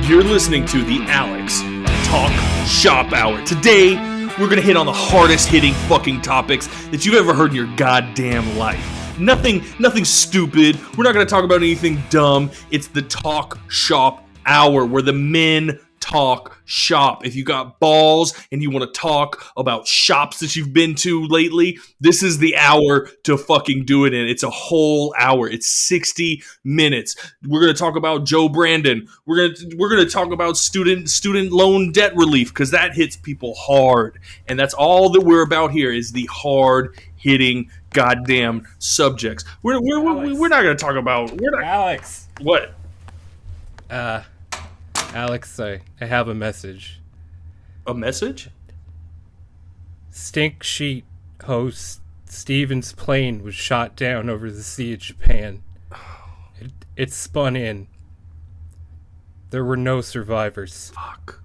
You're listening to the Alex Talk Shop Hour. Today, we're going to hit on the hardest hitting fucking topics that you've ever heard in your goddamn life. Nothing stupid. We're not going to talk about anything dumb. It's the Talk Shop Hour where the men talk shop. If you got balls and you want to talk about shops that you've been to lately, this is the hour to fucking do it in. It's a whole hour. It's 60 minutes. We're going to talk about Joe Brandon. We're going to talk about student loan debt relief because that hits people hard. And that's all that we're about here is the hard hitting goddamn subjects. We're not going to talk about Alex. What? Alex, I have a message. A message? Stink Sheet host Steven's plane was shot down over the Sea of Japan. It spun in. There were no survivors. Fuck.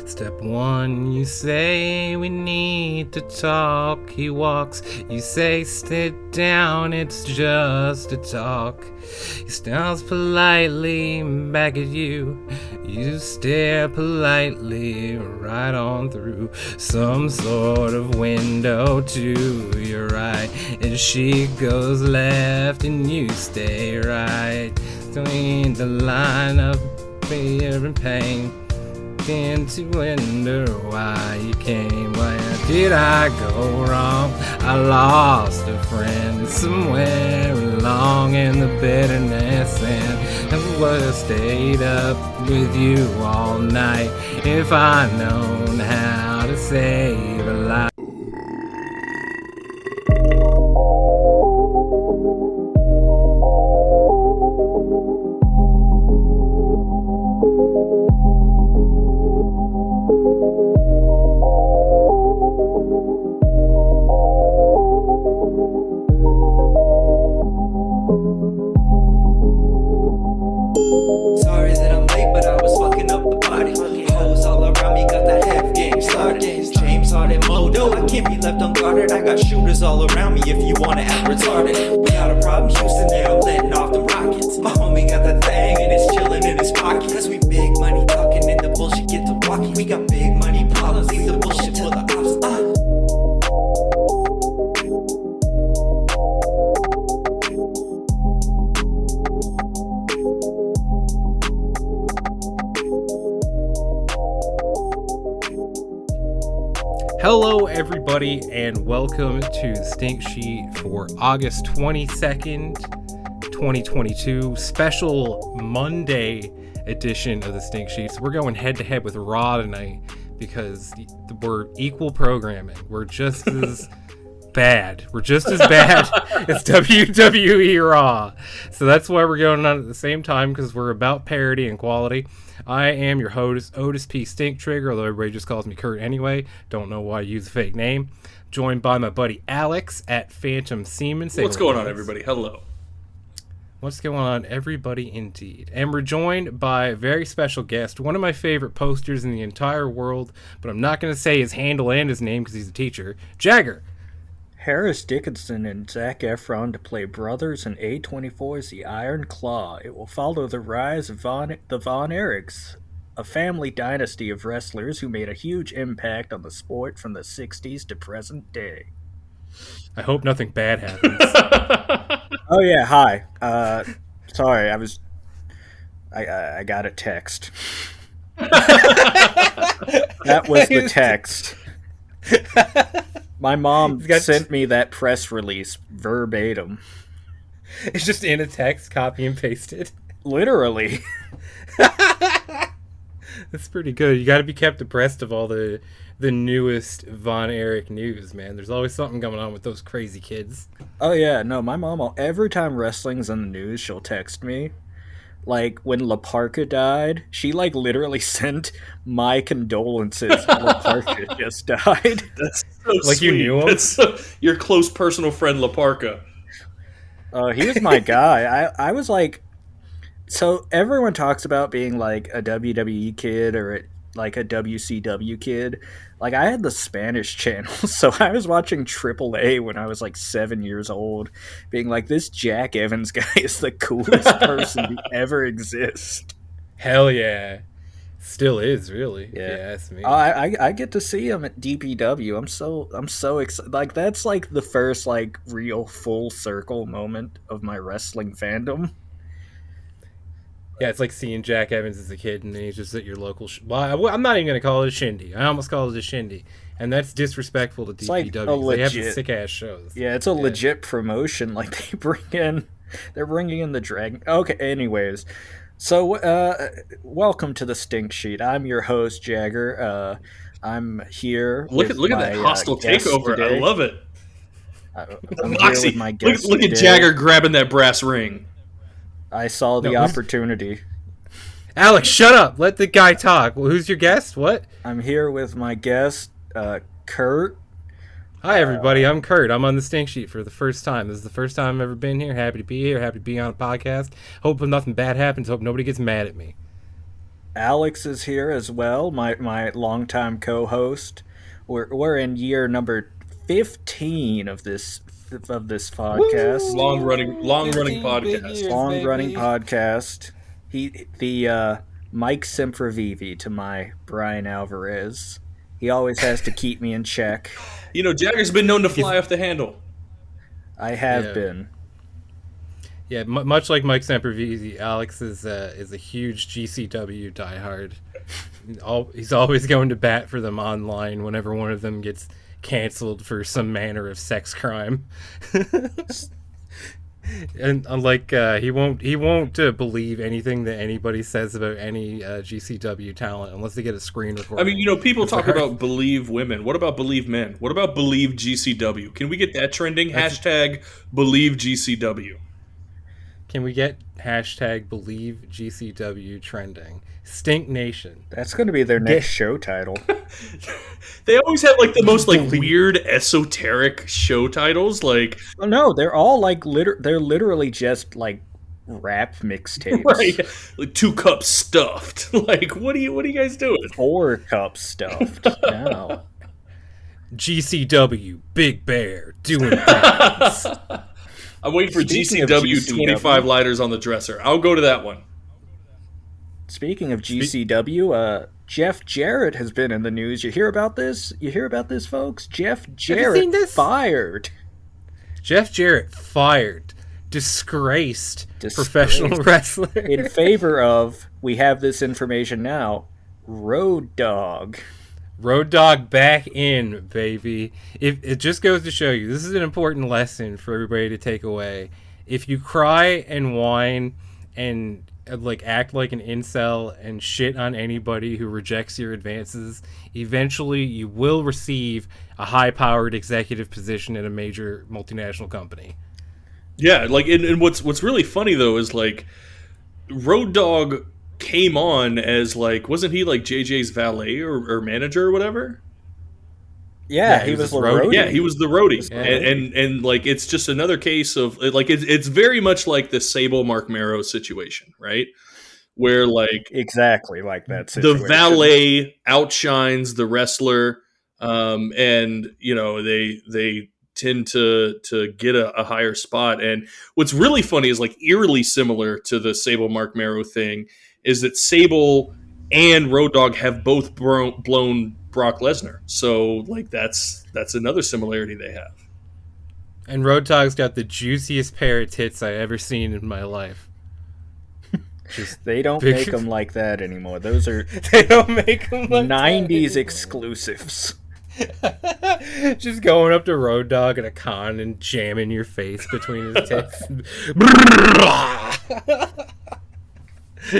Step one, you say we need to talk. He walks, you say sit down, it's just a talk. He stands politely back at you. You stare politely right on through some sort of window to your right. And she goes left and you stay right. Between the line of fear and pain. To wonder why you came. Where did I go wrong? I lost a friend somewhere along in the bitterness, and I would have stayed up with you all night if I'd known how to save a life. Sorry that I'm late, but I was fucking up the party. Hoes all around me, got that half game started. James Harden, Modo, I can't be left unguarded. I got shooters all around me if you wanna act retarded. We got a problem, Houston, now I'm letting off them rockets. My homie got that thing and it's chilling in his pocket. Cause we big money talking and the bullshit get to walking. We got big money problems, leave the bullshit to the ops. Hello, everybody, and welcome to the Stink Sheet for August 22nd, 2022, special Monday edition of the Stink Sheets. We're going head-to-head with Raw tonight because we're equal programming. We're just as bad. We're just as bad as WWE Raw. So that's why we're going on at the same time, because we're about parity and quality. I am your host, Otis P. Stink Trigger, although everybody just calls me Kurt anyway. Don't know why I use a fake name. Joined by my buddy Alex at Phantom Seaman. What's going on, everybody? Hello. What's going on, everybody, indeed. And we're joined by a very special guest, one of my favorite posters in the entire world, but I'm not going to say his handle and his name because he's a teacher, Jagger. Harris Dickinson and Zac Efron to play brothers in A24's The Iron Claw. It will follow the rise of the Von Erichs, a family dynasty of wrestlers who made a huge impact on the sport from the 60s to present day. I hope nothing bad happens. Oh yeah, hi. Sorry, I got a text. That was the text. My mom sent me that press release verbatim. It's just in a text, copy and pasted. Literally. That's pretty good. You got to be kept abreast of all the newest Von Erich news, man. There's always something going on with those crazy kids. Oh yeah, no, my mom, every time wrestling's on the news, she'll text me. Like, when La Parka died, she, literally sent my condolences. La Parka just died. That's so like sweet. You knew him? That's your close personal friend, La Parka. He was my guy. I was like... So, everyone talks about being, a WWE kid or like a WCW kid, like I had the Spanish channel, so I was watching AAA when I was like 7 years old, being like, this Jack Evans guy is the coolest person to ever exist. Hell yeah. Still is, really, if Yeah. you ask me. I get to see him at DPW. I'm so excited. Like that's like the first like real full circle moment of my wrestling fandom. Yeah, it's like seeing Jack Evans as a kid, and then he's just at your local. I'm not even gonna call it a shindy. I almost call it a shindy, and that's disrespectful to DPW. like a 'cause they have legit- sick ass shows. Yeah, it's a legit promotion. Like they're bringing in the Dragon. Okay, anyways, so welcome to the Stink Sheet. I'm your host Jagger. I'm here. Look with at that my, hostile guest takeover. today. I love it. I'm here Moxie, with my guest look at today. Jagger grabbing that brass ring. I saw the No, who's- opportunity. Alex, shut up. Let the guy talk. Well, who's your guest? What? I'm here with my guest, Kurt. Hi, everybody. I'm Kurt. I'm on the Stink Sheet for the first time. This is the first time I've ever been here. Happy to be here. Happy to be on a podcast. Hope nothing bad happens. Hope nobody gets mad at me. Alex is here as well, my longtime co-host. We're in year number 15 of this podcast. Long running podcast. Long running podcast. The Mike Sempervive to my Brian Alvarez. He always has to keep me in check. You know, Jagger's been known to fly off the handle. I have Yeah. been. Yeah, much like Mike Sempervive, Alex is a huge GCW diehard. He's always going to bat for them online whenever one of them gets canceled for some manner of sex crime. And unlike he won't believe anything that anybody says about any GCW talent unless they get a screen recording. I mean, you know, people talk about believe women. What about believe men? What about believe GCW? Can we get that trending? Hashtag believe GCW. Can we get hashtag believe GCW trending? Stink Nation. That's going to be their next show title. They always have like the most like weird esoteric show titles. Like, Well, no, they're all like they're literally just like rap mixtapes. right, like 2 cups stuffed. Like, what are you guys doing? 4 cups stuffed. No. GCW Big Bear doing things. I'm waiting for Speaking of GCW GCW. 25 lighters on the dresser. I'll go to that one. Speaking of GCW, Jeff Jarrett has been in the news. You hear about this? You hear about this, folks? Jeff Jarrett seen this? fired. Jeff Jarrett fired. Disgraced Disgraced. professional wrestler. In favor of, we have this information now, Road Dogg. Road Dogg back in, baby. If it just goes to show you, this is an important lesson for everybody to take away. If you cry and whine and like act like an incel and shit on anybody who rejects your advances, eventually you will receive a high-powered executive position in a major multinational company. Yeah, like, and what's really funny though is like, Road Dogg came on as like, wasn't he like JJ's valet or manager or whatever? Yeah, he he was was the his roadie. roadie. Yeah, he was the roadie, Yeah. and like it's just another case of like it's very much like the Sable Mark Marrow situation, right? Where like Exactly like that the situation. valet outshines the wrestler, and you know they tend to get a higher spot. And what's really funny is like eerily similar to the Sable Mark Marrow thing is that Sable and Road Dogg have both blown Brock Lesnar. So like that's another similarity they have. And Road Dogg's got the juiciest pair of tits I ever seen in my life. Just They don't Big- make them like that anymore. Those are they don't make them like 90s exclusives. Just going up to Road Dogg at a con and jamming your face between his tits.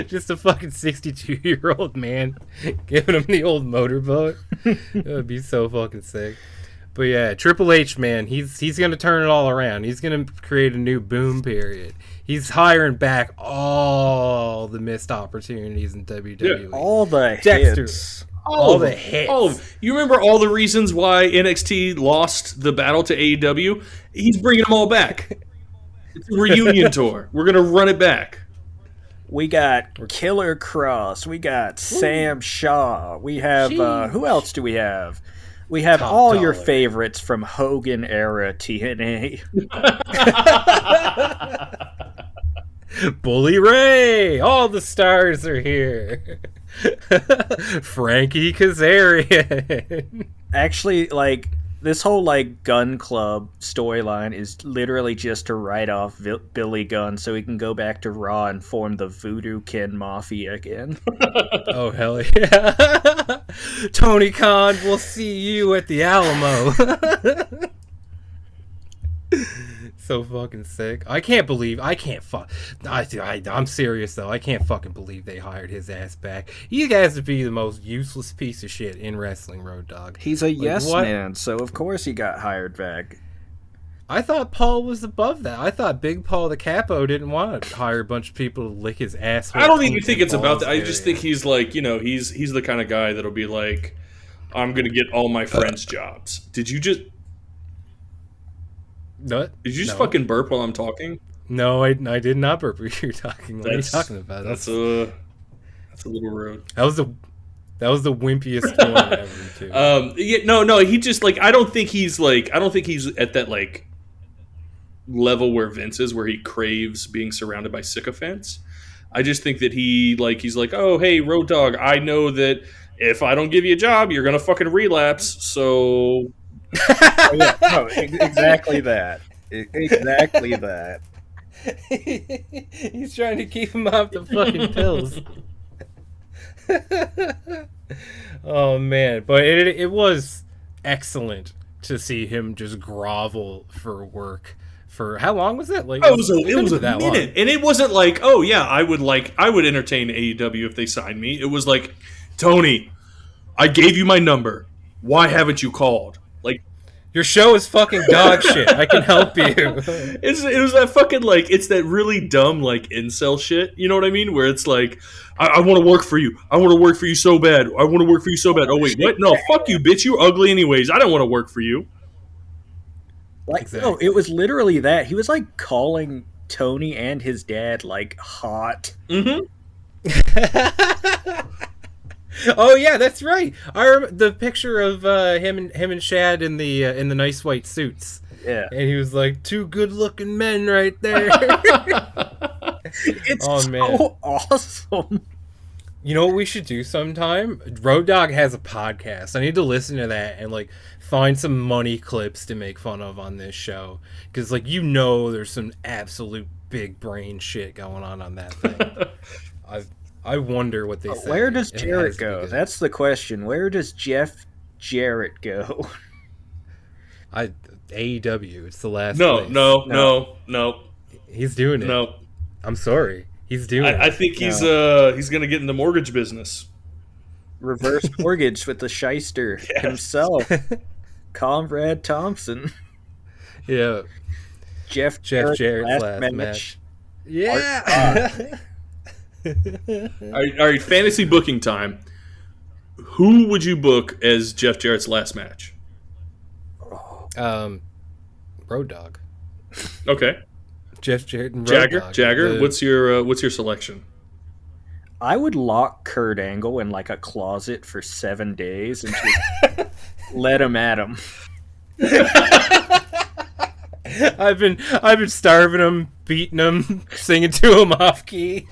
Just a fucking 62-year-old man giving him the old motorboat. That would be so fucking sick. But yeah, Triple H, man, he's gonna turn it all around. He's gonna create a new boom period. He's hiring back all the missed opportunities in WWE. All the Dexter. hits. All the hits. You remember all the reasons why NXT lost the battle to AEW? He's bringing them all back. It's a reunion tour. We're gonna run it back. We got Killer Cross. We got Sam Shaw. We have who else do we have? We have Top all your dollar. favorites from Hogan era TNA. Bully Ray! All the stars are here. Frankie Kazarian. Actually, like this whole like Gun Club storyline is literally just to write off Billy Gunn so he can go back to Raw and form the Voodoo Kin Mafia again. Oh, hell yeah. Tony Khan, we'll see you at the Alamo. So fucking sick. I'm serious though. I can't fucking believe they hired his ass back. He has to be the most useless piece of shit in wrestling, Road Dogg. He's a yes what? man, so of course he got hired back. I thought Paul was above that. I thought Big Paul the Capo didn't want to hire a bunch of people to lick his asshole. I don't even think it's about that. I just think he's like, he's the kind of guy that'll be like, I'm gonna get all my friends jobs. Did you just fucking burp while I'm talking? No, I did not burp. You're talking. What are you talking about? That's a little rude. That was the wimpiest one ever, too. No. He just like I don't think he's at that like level where Vince is, where he craves being surrounded by sycophants. I just think that he's like, oh hey, Road Dogg, I know that if I don't give you a job, you're gonna fucking relapse. So Exactly that. Exactly that. He's trying to keep him off the fucking pills. Oh man, but it was excellent to see him just grovel for work. For how long was that? Like, it was a minute, long. And it wasn't like, oh yeah, I would entertain AEW if they signed me. It was like, Tony, I gave you my number. Why haven't you called? Like, your show is fucking dog shit. I can help you. It was that fucking like, it's that really dumb like incel shit. You know what I mean? Where it's like, I want to work for you. I want to work for you so bad. I want to work for you so bad. Oh wait, what? No, fuck you, bitch. You're ugly anyways. I don't want to work for you. Like, Exactly. no, it was literally that. He was like calling Tony and his dad like hot. Mm-hmm. Oh yeah, that's right. I remember the picture of him and Shad in the nice white suits. Yeah. And he was like, two good-looking men right there. It's Oh, so man. awesome. You know what we should do sometime? Road Dogg has a podcast. I need to listen to that and like find some money clips to make fun of on this show, because like there's some absolute big brain shit going on that thing. I wonder what they say. Where does It has Jarrett to be go? good. That's the question. Where does Jeff Jarrett go? AEW. It's the last. No, place. no. He's doing it. No. I'm sorry. He's doing it. I think he's gonna get in the mortgage business. Reverse mortgage with the shyster himself, Comrade Thompson. Yeah. Jeff Jarrett's last match. Yeah. All right, fantasy booking time. Who would you book as Jeff Jarrett's last match? Road Dogg. Okay, Jeff Jarrett and Road Dogg. Jagger. What's your selection? I would lock Kurt Angle in like a closet for 7 days and just let him at him. I've been starving him, beating him, singing to him off key.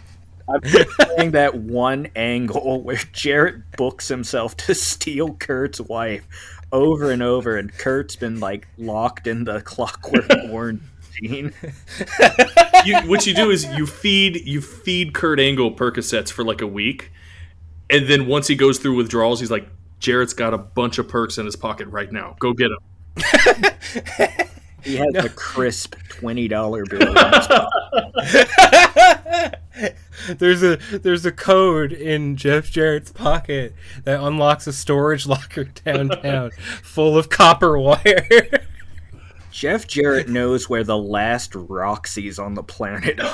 I'm playing that one angle where Jarrett books himself to steal Kurt's wife over and over, and Kurt's been like locked in the Clockwork Orange machine. What you do is you feed Kurt Angle Percocets for like a week, and then once he goes through withdrawals, he's like, Jarrett's got a bunch of perks in his pocket right now. Go get him. He has a crisp $20 bill in his pocket. There's a code in Jeff Jarrett's pocket that unlocks a storage locker downtown full of copper wire. Jeff Jarrett knows where the last Roxys on the planet are.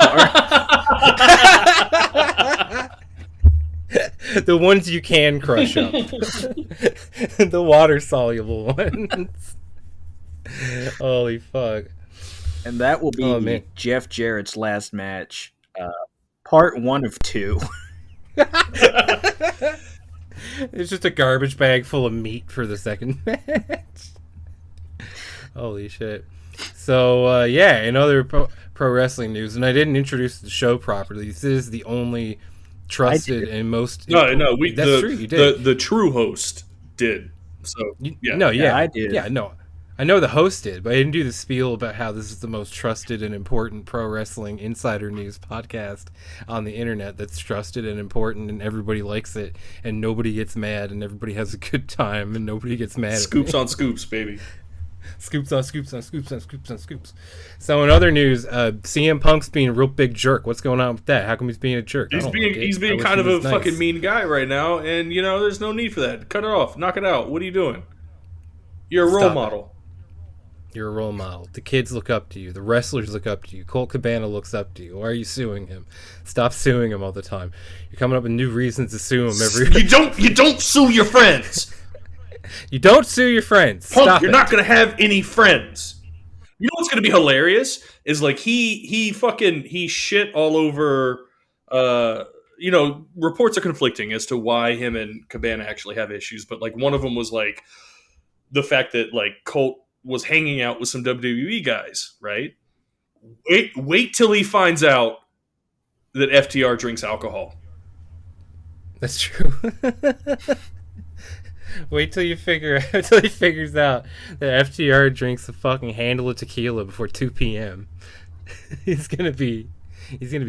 The ones you can crush up. The water soluble ones. Holy fuck. And that will be Oh, man. Jeff Jarrett's last match Part 1 of 2. It's just a garbage bag full of meat for the second match. Holy shit. So, yeah, in other pro wrestling news, and I didn't introduce the show properly, this is the only trusted and most... No, That's true, you did. The true host did. So, yeah. No, yeah. I did. Yeah, no. I know the host did, but I didn't do the spiel about how this is the most trusted and important pro wrestling insider news podcast on the internet that's trusted and important, and everybody likes it, and nobody gets mad, and everybody has a good time, and nobody gets mad Scoops at me. on scoops, baby. Scoops on scoops on scoops on scoops on scoops. So in other news, CM Punk's being a real big jerk. What's going on with that? How come he's being a jerk? He's being kind of a fucking mean guy right now, and there's no need for that. Cut it off. Knock it out. What are you doing? You're a role model. You're a role model. The kids look up to you. The wrestlers look up to you. Colt Cabana looks up to you. Why are you suing him? Stop suing him all the time. You're coming up with new reasons to sue him every. You don't sue your friends. You don't sue your friends. Punk, Stop you're it. not gonna have any friends. You know what's gonna be hilarious is like he shit all over. Reports are conflicting as to why him and Cabana actually have issues, but like one of them was like the fact that like Colt was hanging out with some WWE guys, right? Wait till he finds out that FTR drinks alcohol. That's true. Wait till he figures out that FTR drinks a fucking handle of tequila before 2 p.m. He's gonna be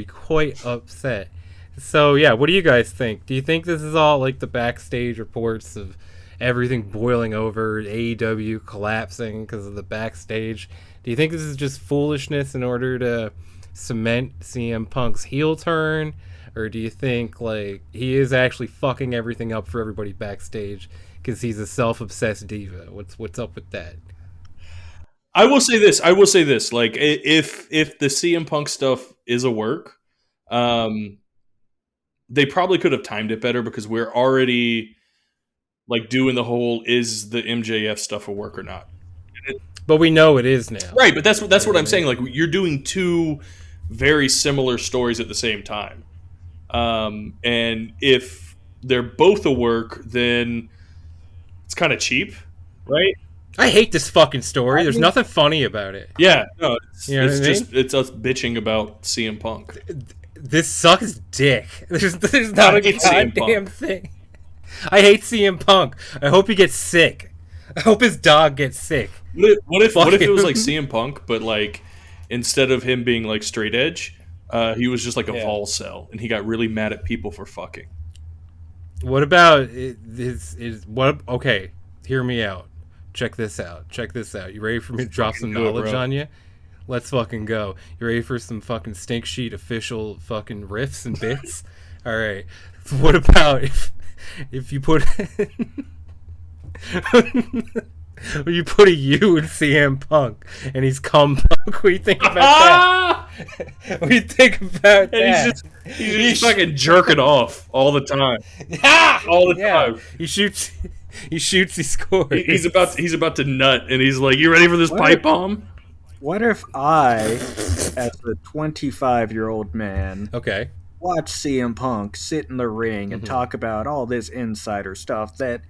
quite upset. So yeah, what do you guys think? Do you think this is all like the backstage reports of everything boiling over, AEW collapsing because of the backstage? Do you think this is just foolishness in order to cement CM Punk's heel turn? Or do you think like he is actually fucking everything up for everybody backstage because he's a self-obsessed diva? What's up with that? I will say this. Like if the CM Punk stuff is a work, they probably could have timed it better because we're already like doing the whole is the MJF stuff a work or not. But we know it is now. Right, but that's what I'm saying. Like you're doing two very similar stories at the same time. And if they're both a work, then it's kind of cheap, right? I hate this fucking story. There's nothing funny about it. Yeah, no, it's us bitching about CM Punk. This sucks dick. There's not a goddamn thing. I hate CM Punk. I hope he gets sick. I hope his dog gets sick. What if it was like CM Punk, but like instead of him being like straight edge, he was just like a Vol cell, and he got really mad at people for fucking. What about what? Okay, hear me out. Check this out. You ready for me to drop some knowledge on you? Let's fucking go. You ready for some fucking stink sheet official fucking riffs and bits? All right. What about if you put you put a U in CM Punk and he's cum Punk? What do you think about that? What do you think about that? He's just fucking jerking off all the time. All the time. He shoots, he scores. He's about to nut, and he's like, "You ready for this pipe bomb?" What if I, as a 25-year-old man, watch CM Punk sit in the ring and talk about all this insider stuff that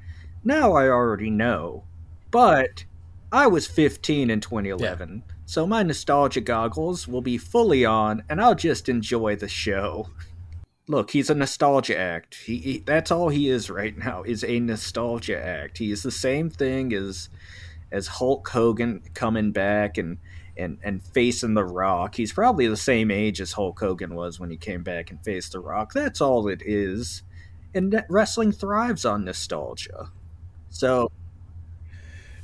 now I already know, but I was 15 in 2011, so my nostalgia goggles will be fully on, and I'll just enjoy the show. Look, he's a nostalgia act. He that's all he is right now, is a nostalgia act. He is the same thing as Hulk Hogan coming back and facing The Rock. He's probably the same age as Hulk Hogan was when he came back and faced The Rock. That's all it is. And wrestling thrives on nostalgia. So,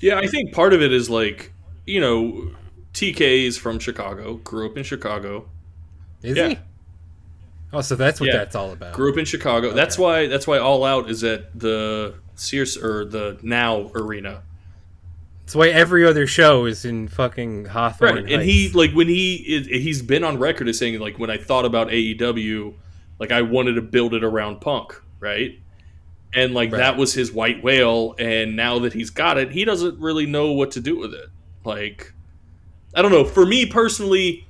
yeah, I think part of it is like, TK is from Chicago, grew up in Chicago. Is he? Oh, so that's what that's all about. Grew up in Chicago. Okay. That's why All Out is at the Sears or the Now Arena. That's why every other show is in fucking Hawthorne. Right, and he like when he's been on record as saying like when I thought about AEW, like I wanted to build it around Punk, right? And like that was his white whale, and now that he's got it, he doesn't really know what to do with it. Like, I don't know. For me personally,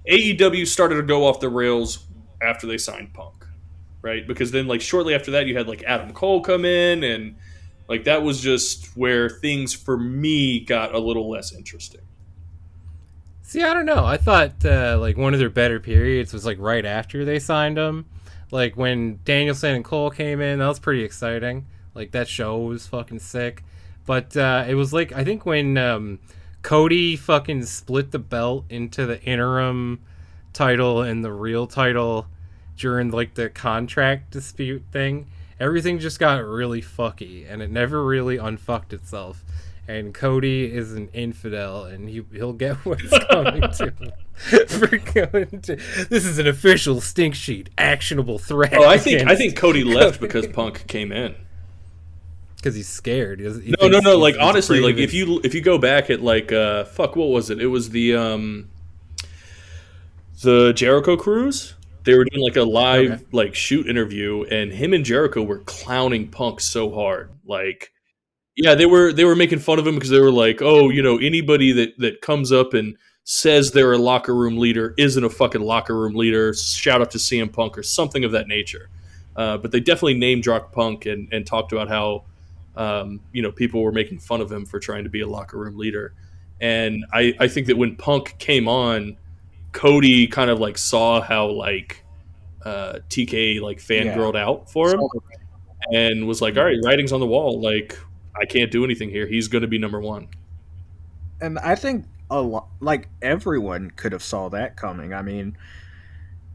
AEW started to go off the rails after they signed Punk, right? Because then like shortly after that you had like Adam Cole come in, and like that was just where things for me got a little less interesting. See, I don't know. I thought like one of their better periods was like right after they signed him. Like when Danielson and Cole came in, that was pretty exciting. Like that show was fucking sick. But it was like I think when Cody fucking split the belt into the interim title and the real title during like the contract dispute thing, everything just got really fucky and it never really unfucked itself. And Cody is an infidel, and he'll get what's coming to him for going to. This is an official stink sheet, actionable threat. Oh, I think Cody left because Punk came in. Because he's scared. No. Like honestly, like if you go back at like what was it? It was the Jericho Cruise. They were doing like a live like shoot interview, and him and Jericho were clowning Punk so hard, like. Yeah, they were making fun of him because they were like, oh, you know, anybody that comes up and says they're a locker room leader isn't a fucking locker room leader. Shout out to CM Punk or something of that nature. But they definitely name dropped Punk and talked about how, you know, people were making fun of him for trying to be a locker room leader. And I think that when Punk came on, Cody kind of like saw how like TK like fangirled out for him and was like, all right, writing's on the wall. Like, I can't do anything here. He's going to be number one. And I think like everyone could have saw that coming. I mean,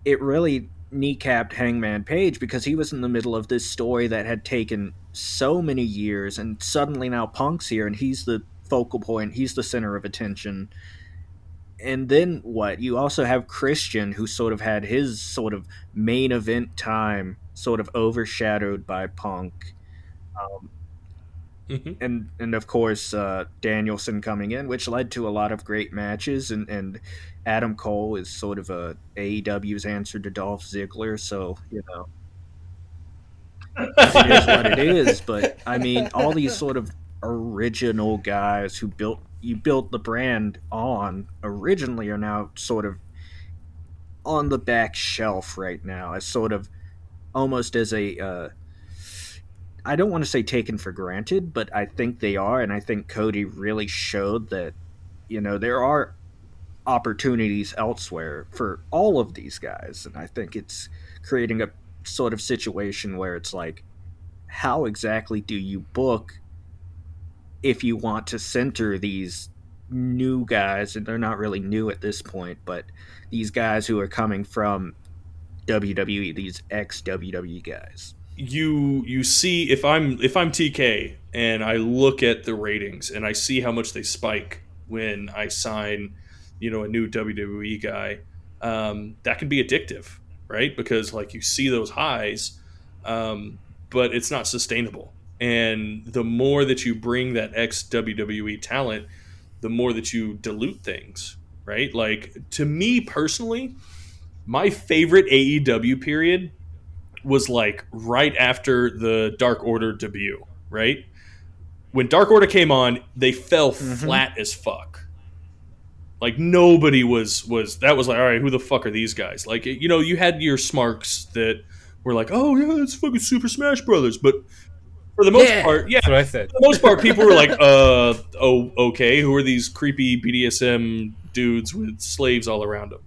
it really kneecapped Hangman Page because he was in the middle of this story that had taken so many years, and suddenly now Punk's here and he's the focal point. He's the center of attention. And then what? You also have Christian, who sort of had his sort of main event time sort of overshadowed by Punk. And of course Danielson coming in, which led to a lot of great matches, and Adam Cole is sort of a AEW's answer to Dolph Ziggler, so you know it is what it is. But I mean, all these sort of original guys who built the brand on originally are now sort of on the back shelf right now, as sort of almost as a I don't want to say taken for granted, but I think they are, and I think Cody really showed that, you know, there are opportunities elsewhere for all of these guys, and I think it's creating a sort of situation where it's like, how exactly do you book if you want to center these new guys, and they're not really new at this point, but these guys who are coming from WWE, these ex-WWE guys. You see, if I'm TK and I look at the ratings and I see how much they spike when I sign, you know, a new WWE guy, that can be addictive, right? Because like you see those highs, but it's not sustainable. And the more that you bring that ex WWE talent, the more that you dilute things, right? Like to me personally, my favorite AEW period was like right after the Dark Order debut, right? When Dark Order came on, they fell flat as fuck. Like nobody was that was like, all right, who the fuck are these guys? Like, you know, you had your smarks that were like, oh yeah, it's fucking Super Smash Brothers, but for the most part, yeah, that's what I said. For the most part, people were like, oh, okay, who are these creepy BDSM dudes with slaves all around them?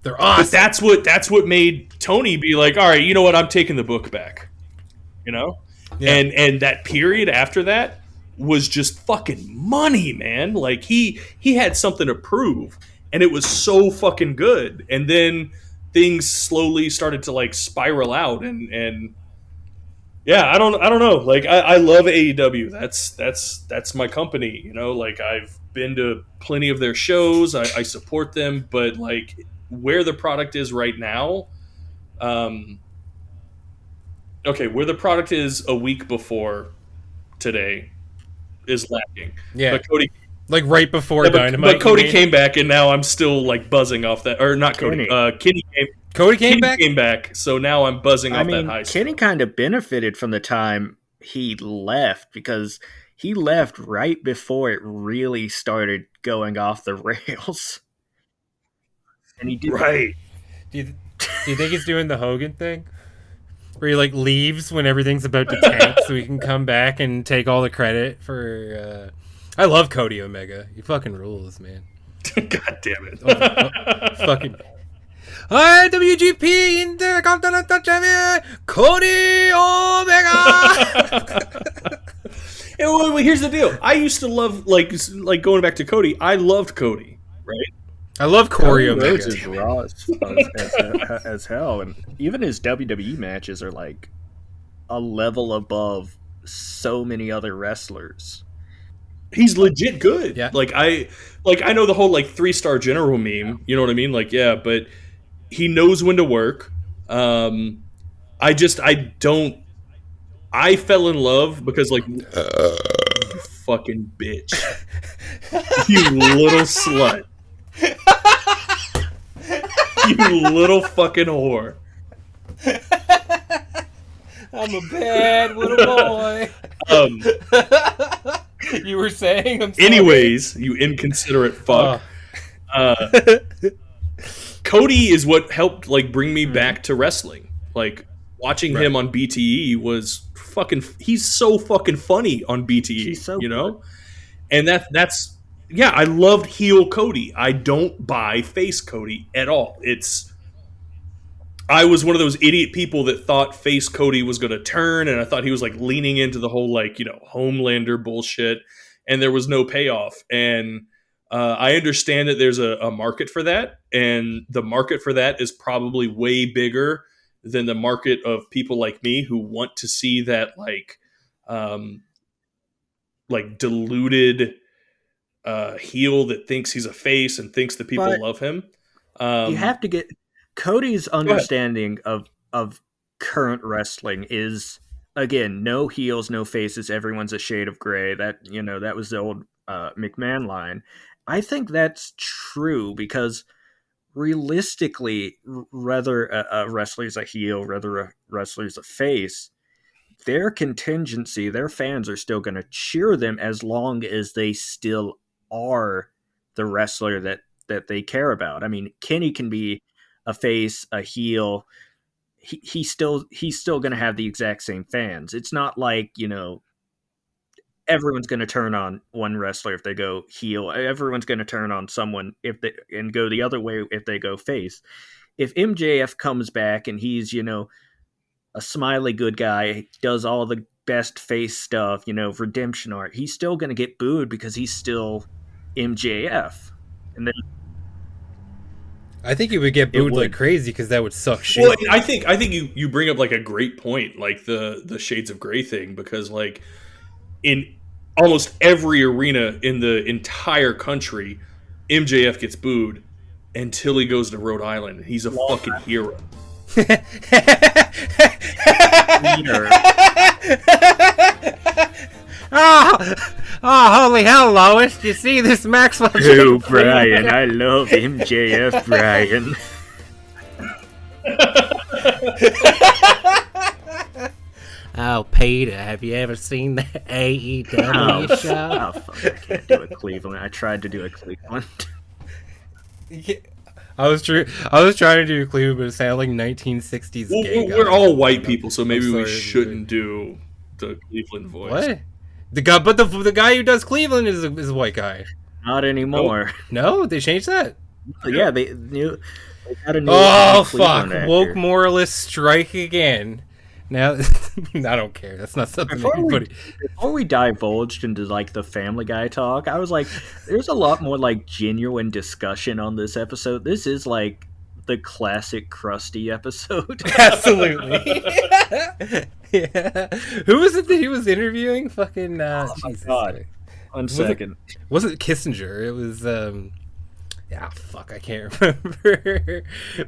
They're awesome. But that's what made Tony be like, all right, you know what? I'm taking the book back. You know? Yeah. And that period after that was just fucking money, man. Like he had something to prove, and it was so fucking good. And then things slowly started to like spiral out, and yeah, I don't know. Like I love AEW. That's my company, you know? Like I've been to plenty of their shows. I support them, but like where the product is right now, where the product is a week before today is lacking. Yeah, but Cody, like right before Dynamite. But Cody came back, and now I'm still like buzzing off that. Or not Cody. Cody came back, so now I'm buzzing off that high. Kenny kind of benefited from the time he left because he left right before it really started going off the rails. And he did right. Do you think he's doing the Hogan thing? Where he like leaves when everything's about to tank so he can come back and take all the credit for I love Cody Omega. He fucking rules, man. God damn it. Fucking IWGP Intercontinental Champion Cody Omega. And well, here's the deal. I used to love like going back to Cody. I loved Cody, right? I love Corey Cody Omega. Rhodes is raw as hell, and even his WWE matches are like a level above so many other wrestlers. He's legit good. Yeah. Like I know the whole like 3-star general meme. You know what I mean? Like yeah, but he knows when to work. I fell in love because like you fucking bitch. You little slut. You little fucking whore. I'm a bad little boy. You were saying? I'm sorry. Anyways, you inconsiderate fuck. Cody is what helped like bring me back to wrestling. Like watching him on BTE was fucking. He's so fucking funny on BTE. He's so you know, and that's yeah. I loved heel Cody. I don't buy face Cody at all. I was one of those idiot people that thought face Cody was going to turn, and I thought he was like leaning into the whole like Homelander bullshit, and there was no payoff. And I understand that there's a market for that, and the market for that is probably way bigger than the market of people like me who want to see that like diluted heel that thinks he's a face and thinks that people love him. You have to get Cody's understanding of current wrestling is, again, no heels, no faces. Everyone's a shade of gray. That that was the old McMahon line. I think that's true because realistically, whether a wrestler's a heel, whether a wrestler's a face, their contingency, their fans are still going to cheer them as long as they still are the wrestler that they care about. I mean, Kenny can be a face, a heel. He's still going to have the exact same fans. It's not like everyone's going to turn on one wrestler if they go heel. Everyone's going to turn on someone and go the other way if they go face. If MJF comes back and he's a smiley good guy, does all the best face stuff, redemption art, he's still going to get booed because he's still MJF. And then I think he would get booed like crazy because that would suck shit. Well, I think you bring up like a great point, like the Shades of Grey thing, because like in almost every arena in the entire country, MJF gets booed until he goes to Rhode Island. He's a fucking hero. Holy hell, Lois! You see this Maxwell? Oh, Brian, I love MJF, Brian. Oh, Peter, have you ever seen the AEW show? Oh, fuck, I can't do a Cleveland. I tried to do a Cleveland. I was trying to do Cleveland, but it sounded like 1960s gay guy. We're all white people, so maybe we shouldn't do the Cleveland voice. What? The guy who does Cleveland is a white guy. Not anymore. No, they changed that. Yeah, they got a new. Oh fuck! Actor. Woke moralists strike again. Now, I don't care. That's not something anybody. Before we divulged into like the Family Guy talk, I was like, "There's a lot more like genuine discussion on this episode. This is like the classic Krusty episode." Absolutely. Yeah. Who was it that he was interviewing? Fucking. Oh my god! 1 second. Wasn't Kissinger? It was. Yeah, fuck, I can't remember.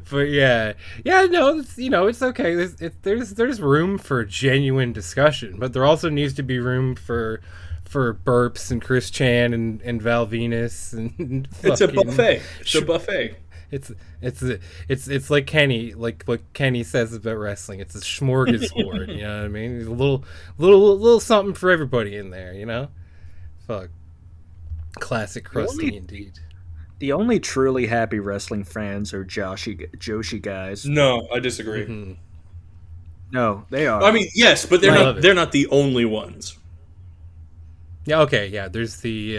But yeah, no, it's okay. There's room for genuine discussion, but there also needs to be room for burps and Chris Chan and Val Venus and. It's a buffet. It's a buffet. It's like Kenny, like what Kenny says about wrestling. It's a smorgasbord. You know what I mean? There's a little something for everybody in there. Fuck. Classic Krusty indeed. The only truly happy wrestling fans are Joshi guys. No, I disagree. Mhm. No, they are. I mean, yes, but I love it. they're not the only ones. Yeah, okay, yeah. There's the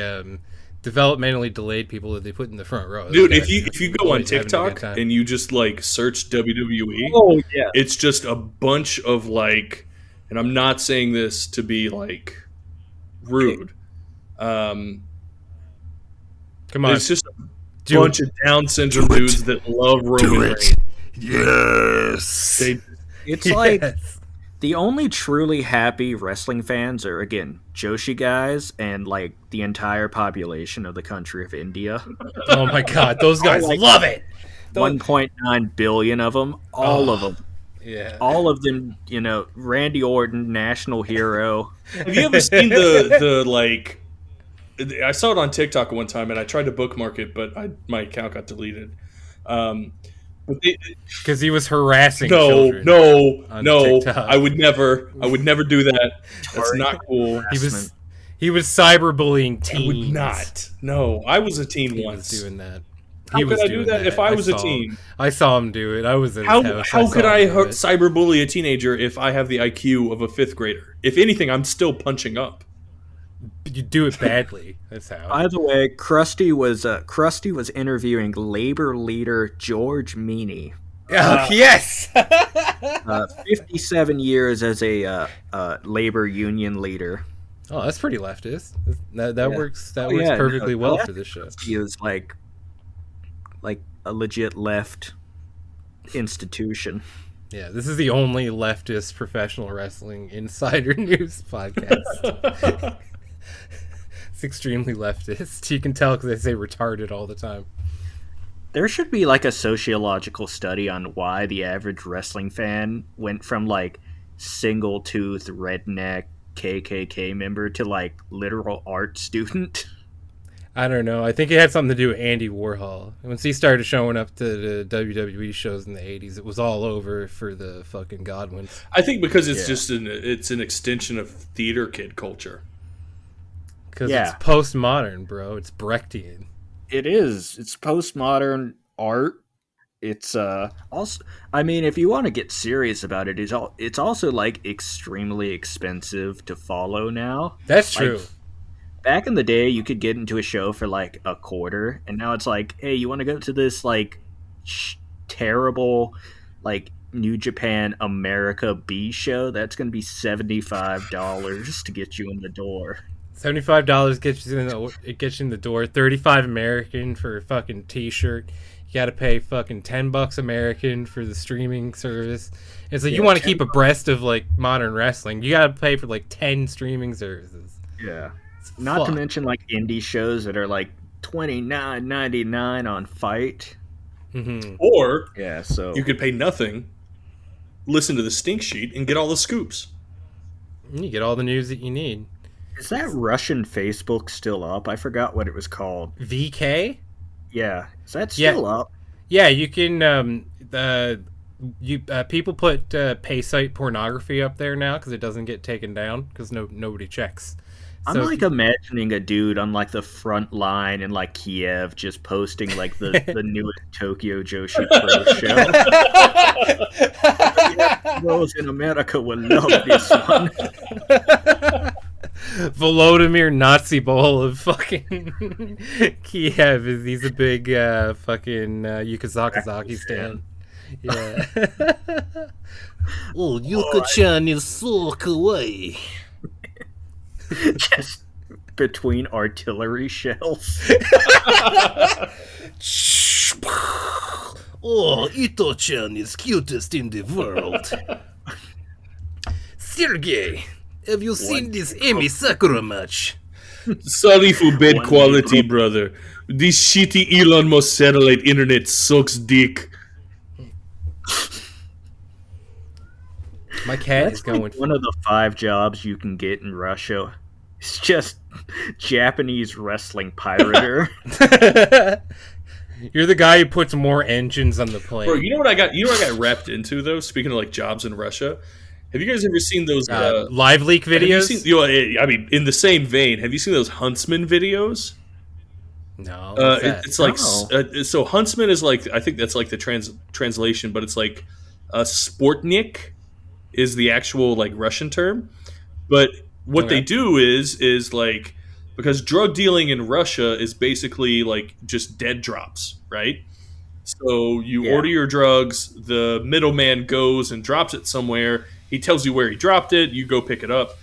developmentally delayed people that they put in the front row. Those Dude, guys if you are go on always having a good TikTok time. and you just like search WWE, oh yeah. it's just a bunch of like, and I'm not saying this to be like rude. Come on, It's just a do bunch of Down syndrome dudes that love Roman Reigns. Yes. They, It's like Yes. the only truly happy wrestling fans are again Joshi guys and like the entire population of the country of India. Oh my god, those guys like- love it. Those- 1.9 billion of them, all of them. Yeah. All of them, Randy Orton, national hero. have you ever seen the like? I saw it on TikTok one time, and I tried to bookmark it, but my account got deleted. But Because he was harassing no, children. no, on no! TikTok. I would never do that. That's not cool. He was cyberbullying I teens. would not. No, I was a teen He once. was doing that. How He could was I do doing that if I was a saw teen? him. I saw him do it. I was in his house. How saw could him I do it. cyberbully a teenager if I have the IQ of a fifth grader? If anything, I'm still punching up. You do it badly. That's how. By the way, Krusty was interviewing labor leader George Meany. Yes. 57 years as a labor union leader. Oh, that's pretty leftist. That Yeah. works. That Oh, works yeah, perfectly no, well left- for this show. He was like a legit left institution. Yeah, this is the only leftist professional wrestling insider news podcast. It's extremely leftist. You can tell because they say retarded all the time. There should be like a sociological study on why the average wrestling fan went from like single tooth redneck KKK member to like literal art student. I don't know. I think it had something to do with Andy Warhol. Once he started showing up to the WWE shows in the 80s, it was all over for the fucking Godwins. I think because it's Yeah. just it's an extension of theater kid culture. Because Yeah. it's postmodern, bro. It's Brechtian. It is. It's postmodern art. It's also. I mean, if you want to get serious about it, it's also like extremely expensive to follow now. That's Like, true. Back in the day, you could get into a show for like a quarter, and now it's like, hey, you want to go to this like terrible, like New Japan America B show? That's going to be $75 to get you in the door. $75 gets you in the door. $35 American for a fucking t-shirt. You got to pay fucking $10 American for the streaming service. It's like you want to keep abreast of like modern wrestling. You got to pay for like 10 streaming services. Yeah. It's Not to fucked. mention like indie shows that are like $29.99 on Fight. Mhm. Or Yeah, so you could pay nothing, listen to the stink sheet, and get all the scoops. You get all the news that you need. is that Russian Facebook still up? I forgot what it was called. VK? Yeah, is that Yeah. still up? Yeah, you can. People put pay site pornography up there now because it doesn't get taken down because nobody checks. I'm So if like imagining a dude on like the front line in like Kiev just posting like the newest Tokyo Joshi Pro show. Those in America will love this one. Volodymyr Nazi Bowl of fucking Kiev is he's a big fucking Yukazaki stan. Yeah. Oh, Yuka-chan is so kawaii. Just between artillery shells. Oh, Ito-chan is cutest in the world. Sergey, have you seen this Emi Sakura match? Sorry for bad One quality, euro. brother. This shitty Elon Musk satellite internet sucks dick. My cat That's is going. like one of the 5 jobs you can get in Russia. It's just Japanese wrestling pirater. You're the guy who puts more engines on the plane. Bro, you know what I got? You know what I got wrapped into though. Speaking of like jobs in Russia, have you guys ever seen those? live leak have you videos. seen, I mean, in the same vein, have you seen those Huntsman videos? No, what's that? It's like Oh. so Huntsman is like, I think that's like the translation, but it's like Sportnik is the actual like Russian term. But what they Okay. do is like, because drug dealing in Russia is basically like just dead drops, right? So you Yeah. order your drugs, the middleman goes and drops it somewhere. He tells you where he dropped it, you go pick it up.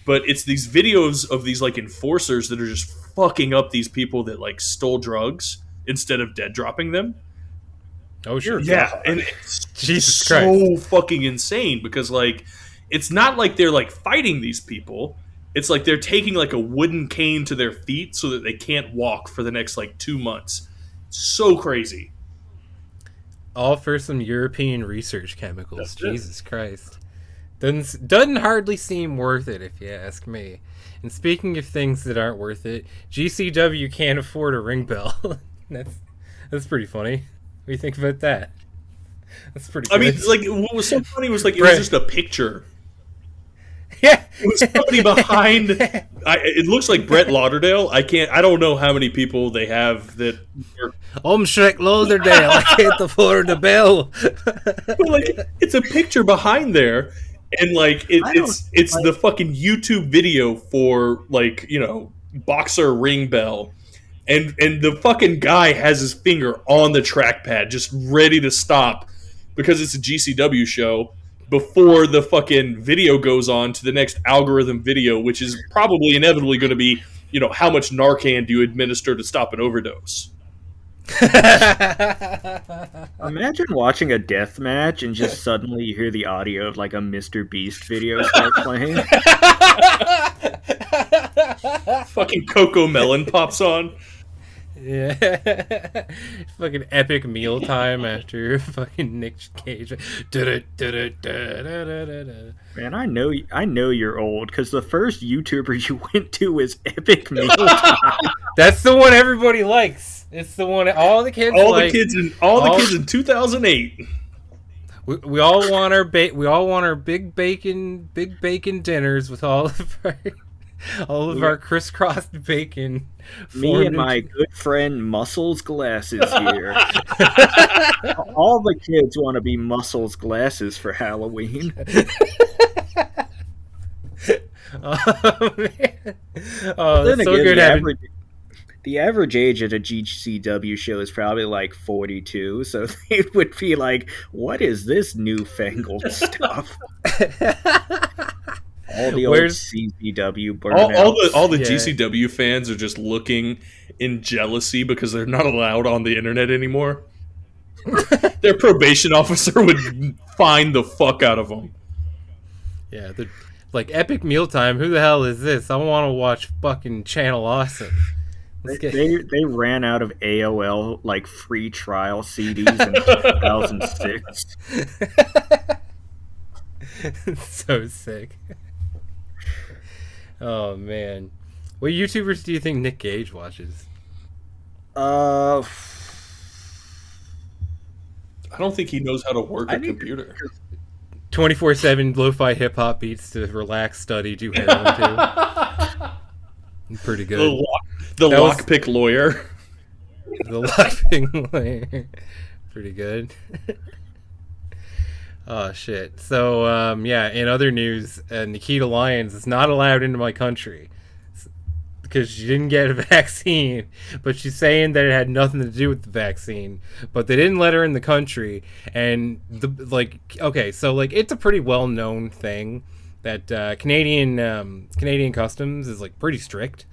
But it's these videos of these like enforcers that are just fucking up these people that like stole drugs instead of dead dropping them. Oh shit. Yeah, and it's Jesus so fucking insane because like it's not like they're like fighting these people. It's like they're taking like a wooden cane to their feet so that they can't walk for the next like 2 months. So crazy. All for some European research chemicals. That's it. Jesus Christ. Doesn't hardly seem worth it, if you ask me. And speaking of things that aren't worth it, GCW can't afford a ring bell. that's pretty funny. What do you think about that? That's pretty good. I mean, like what was so funny was like it Right. was just a picture. yeah. It was somebody behind. It looks like Brett Lauderdale. I don't know how many people they have that. Shrek Lauderdale, I can't afford the bell. But like it's a picture behind there, and like it's the fucking YouTube video for like boxer ring bell, and the fucking guy has his finger on the trackpad just ready to stop because it's a GCW show before the fucking video goes on to the next algorithm video, which is probably inevitably going to be how much Narcan do you administer to stop an overdose. Imagine watching a death match and just suddenly you hear the audio of like a Mr. Beast video start playing. Fucking Coco Melon pops on. Yeah. Fucking epic mealtime after fucking Nick Cage. Man, I know you're old because the first YouTuber you went to was Epic Meal Time. That's the one everybody likes. It's the one all the kids All like. the kids in 2008. We all want our big bacon dinners with all of our crisscrossed bacon. Me and my good friend Muscles Glasses here. All the kids want to be Muscles Glasses for Halloween. Oh man! Oh, Then that's so again, good having. the average age at a GCW show is probably like 42, so they would be like, what is this newfangled stuff? All the old Where's- CZW burnouts. All the Yeah. GCW fans are just looking in jealousy because they're not allowed on the internet anymore. Their probation officer would fine the fuck out of them. Yeah, they're like epic mealtime. Who the hell is this? I want to watch fucking Channel Awesome. Let's get They ran out of AOL like free trial CDs in 2006. so sick. Oh man, what YouTubers do you think Nick Gage watches? I don't think he knows how to work I a think- computer. 24/7 lo-fi hip hop beats to relax, study, do heroin to. Pretty The, good. the That was- lockpick lawyer. The laughing layer. Pretty good. Oh shit. So yeah, in other news, Nikita Lyons is not allowed into my country because she didn't get a vaccine, but she's saying that it had nothing to do with the vaccine, but they didn't let her in the country. And so it's a pretty well-known thing that Canadian customs is like pretty strict.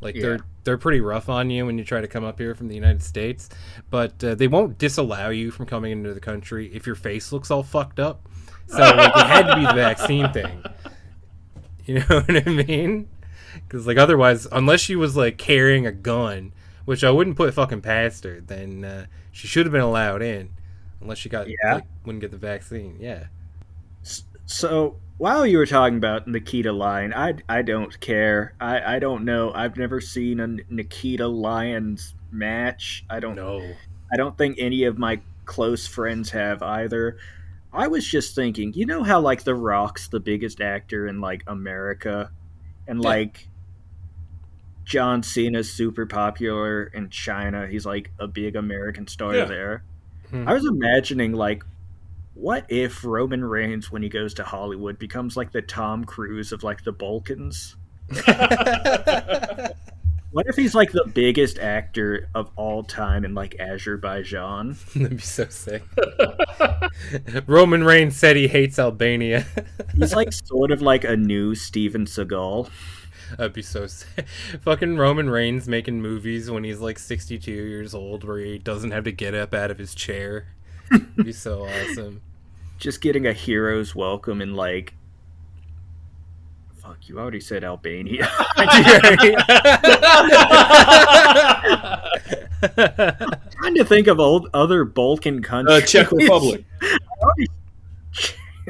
Like Yeah. they're pretty rough on you when you try to come up here from the United States, but they won't disallow you from coming into the country if your face looks all fucked up. So like, it had to be the vaccine thing. You know what I mean? Because like otherwise, unless she was like carrying a gun, which I wouldn't put fucking past her, then she should have been allowed in. Unless she wouldn't get the vaccine. Yeah. So while you were talking about Nikita Lyon, I don't care. I don't know. I've never seen a Nikita Lyons match. I don't think any of my close friends have either. I was just thinking, you know how like The Rock's the biggest actor in like America, and Yeah. like John Cena's super popular in China. He's like a big American star Yeah. there. Hmm. I was imagining like, what if Roman Reigns, when he goes to Hollywood, becomes like the Tom Cruise of like the Balkans? What if he's like the biggest actor of all time in like Azerbaijan? That'd be so sick. Roman Reigns said he hates Albania. He's like sort of like a new Steven Seagal. That'd be so sick. Fucking Roman Reigns making movies when he's like 62 years old where he doesn't have to get up out of his chair. It'd be so awesome. Just getting a hero's welcome in like, fuck, you already said Albania. Trying to think of other Balkan countries. Czech Republic.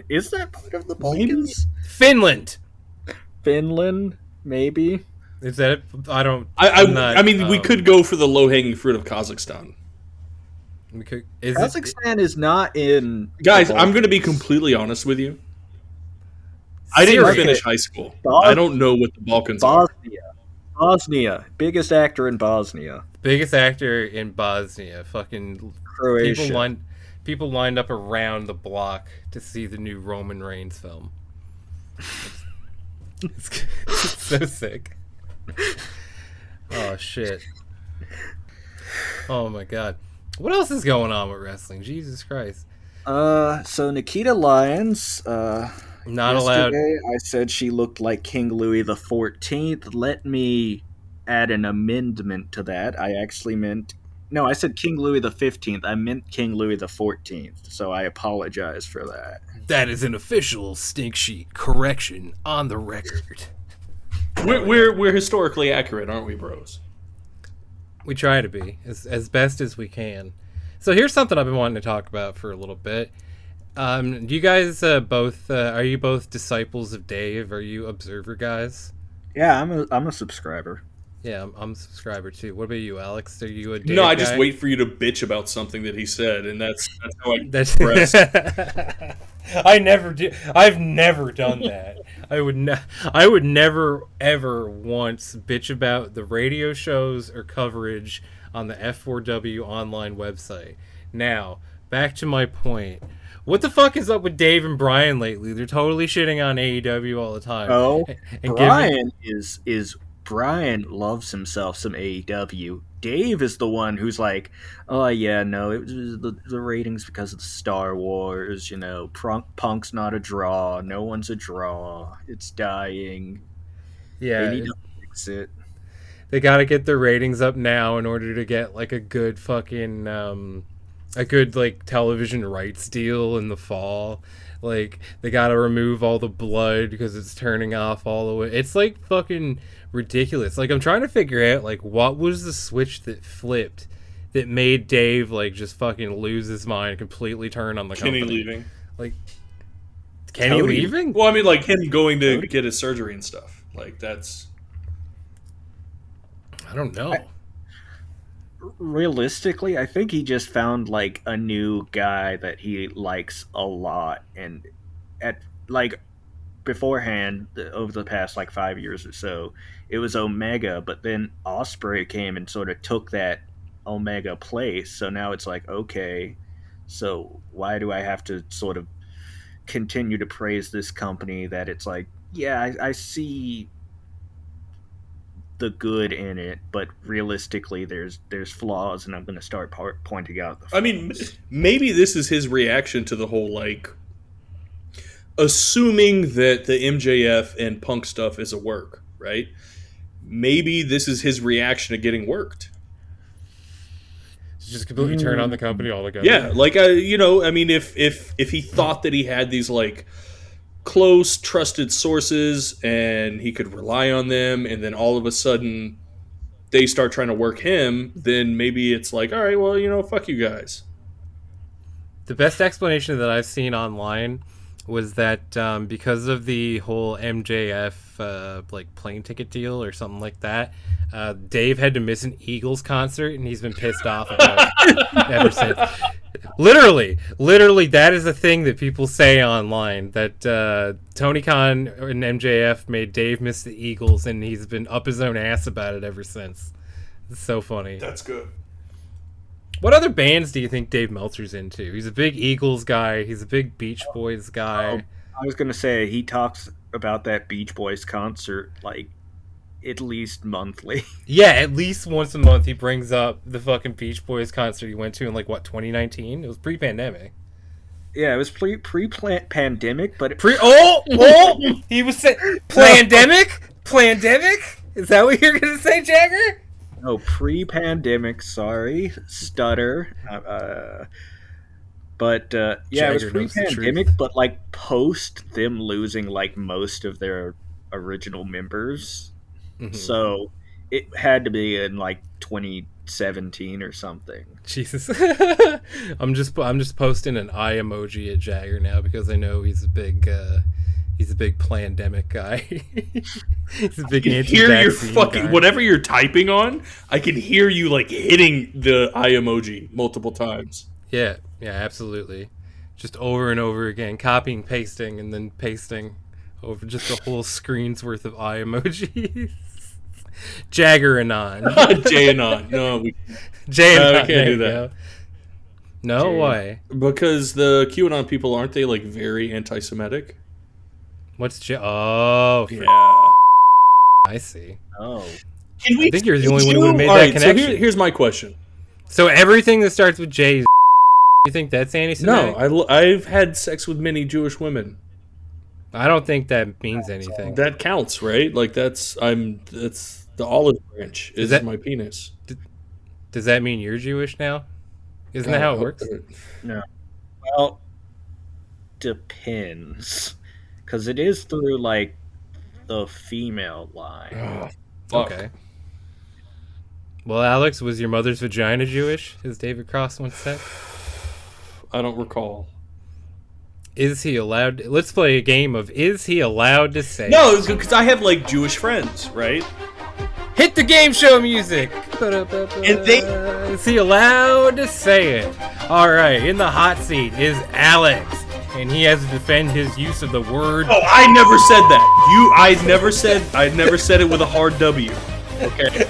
Is that part of the Balkans? Finland. Finland, maybe. Is that it? I don't. I I'm not, mean, we could go for the low-hanging fruit of Kazakhstan. We could, is Kazakhstan is not in. Guys, the I'm going to be completely honest with you. I didn't Syria. finish high school. I don't know what the Balkans are. Bosnia. Biggest actor in Bosnia. Biggest actor in Bosnia. Fucking Croatia. people lined up around the block to see the new Roman Reigns film. It's so sick. Oh shit. Oh my god. What else is going on with wrestling? Jesus Christ. So Nikita Lyons, Not allowed. yesterday I said she looked like King Louis the 14th. Let me add an amendment to that. I actually meant... No, I said King Louis the 15th. I meant King Louis the 14th, so I apologize for that. That is an official stink sheet correction on the record. We're historically accurate, aren't we, bros? We try to be as best as we can. So here's something I've been wanting to talk about for a little bit. Do you guys both are you both disciples of Dave? Are you Observer guys? Yeah, I'm a subscriber. Yeah, I'm a subscriber too. What about you, Alex? Are you a Dave No, I just guy? wait for you to bitch about something that he said, and that's how I That's express. I never do. I've never done that. I would never ever once bitch about the radio shows or coverage on the F4W online website. Now, back to my point. What the fuck is up with Dave and Brian lately? They're totally shitting on AEW all the time. Oh, and Brian is Brian loves himself some AEW. Dave is the one who's like, oh yeah, no, it was the ratings because of the Star Wars. You know, Punk's not a draw. No one's a draw. It's dying. Yeah, They need to fix it. they got to get their ratings up now in order to get like a good fucking a good like television rights deal in the fall. Like they got to remove all the blood because it's turning off all the way. It's like fucking ridiculous. Like I'm trying to figure out like what was the switch that flipped that made Dave like just fucking lose his mind, completely turn on the Kenny company. leaving. Like Kenny Cody. leaving? Well, I mean, like him going to get his surgery and stuff. Like that's. I don't know. Realistically, I think he just found like a new guy that he likes a lot, and at like beforehand, over the past like 5 years or so, it was Omega, but then Osprey came and sort of took that Omega place. So now it's like, okay, so why do I have to sort of continue to praise this company that it's like, yeah, I see the good in it, but realistically there's flaws, and I'm going to start pointing out the flaws. I mean, maybe this is his reaction to the whole like assuming that the MJF and Punk stuff is a work, right? Maybe this is his reaction to getting worked. Just completely turn on the company altogether. Yeah, like I mean, if he thought that he had these like close, trusted sources and he could rely on them, and then all of a sudden they start trying to work him, then maybe it's like, all right, well, fuck you guys. The best explanation that I've seen online was that because of the whole MJF like plane ticket deal or something like that, Dave had to miss an Eagles concert, and he's been pissed off about it ever since. Literally, that is a thing that people say online. That Tony Khan and MJF made Dave miss the Eagles, and he's been up his own ass about it ever since. It's so funny. That's good. What other bands do you think Dave Meltzer's into? He's a big Eagles guy. He's a big Beach Boys guy. I was gonna say he talks about that Beach Boys concert like at least monthly. Yeah, at least once a month he brings up the fucking Beach Boys concert he went to in 2019? It was pre-pandemic. Yeah, it was pre-pandemic, but He was saying pandemic? Pandemic? Is that what you're gonna say, Jagger? no, pre-pandemic. Sorry, stutter. But yeah, it was Jagger knows the pre-pandemic, truth. but like post them losing like most of their original members. Mhm. So it had to be in like 2017 or something. Jesus. I'm just posting an eye emoji at Jagger now because I know he's a big pandemic guy. He's a big I can hear your anti-vaccine fucking guy. whatever you're typing on. I can hear you like hitting the eye emoji multiple times. Yeah, absolutely. Just over and over again, copying, pasting, and then pasting over just a whole screen's worth of eye emojis. Jagger Anon. Jay and on. No, Jay No, we Anon. can't there do you that. go. No way. because the QAnon people aren't they like very anti-Semitic? What's Oh, Yeah. I see. Oh, Can we? I think you're the only one who would've made that Alright, connection. So here's my question. So everything that starts with J is you think that's anti-Semitic? No, I've had sex with many Jewish women. I don't think that means anything. That counts, right? Like that's the olive branch is that- my penis. Does that mean you're Jewish now? Isn't that how it works? no. Well, depends. Because it is through, like, the female line. Oh, fuck. Okay. Well, Alex, was your mother's vagina Jewish, as David Cross once said? I don't recall. Is he allowed... Let's play a game of is he allowed to say... No, because I have like Jewish friends, right? Hit the game show music! And they- Is he allowed to say it? Alright, in the hot seat is Alex. And he has to defend his use of the word... Oh, I never said that. I never said it with a hard W. Okay.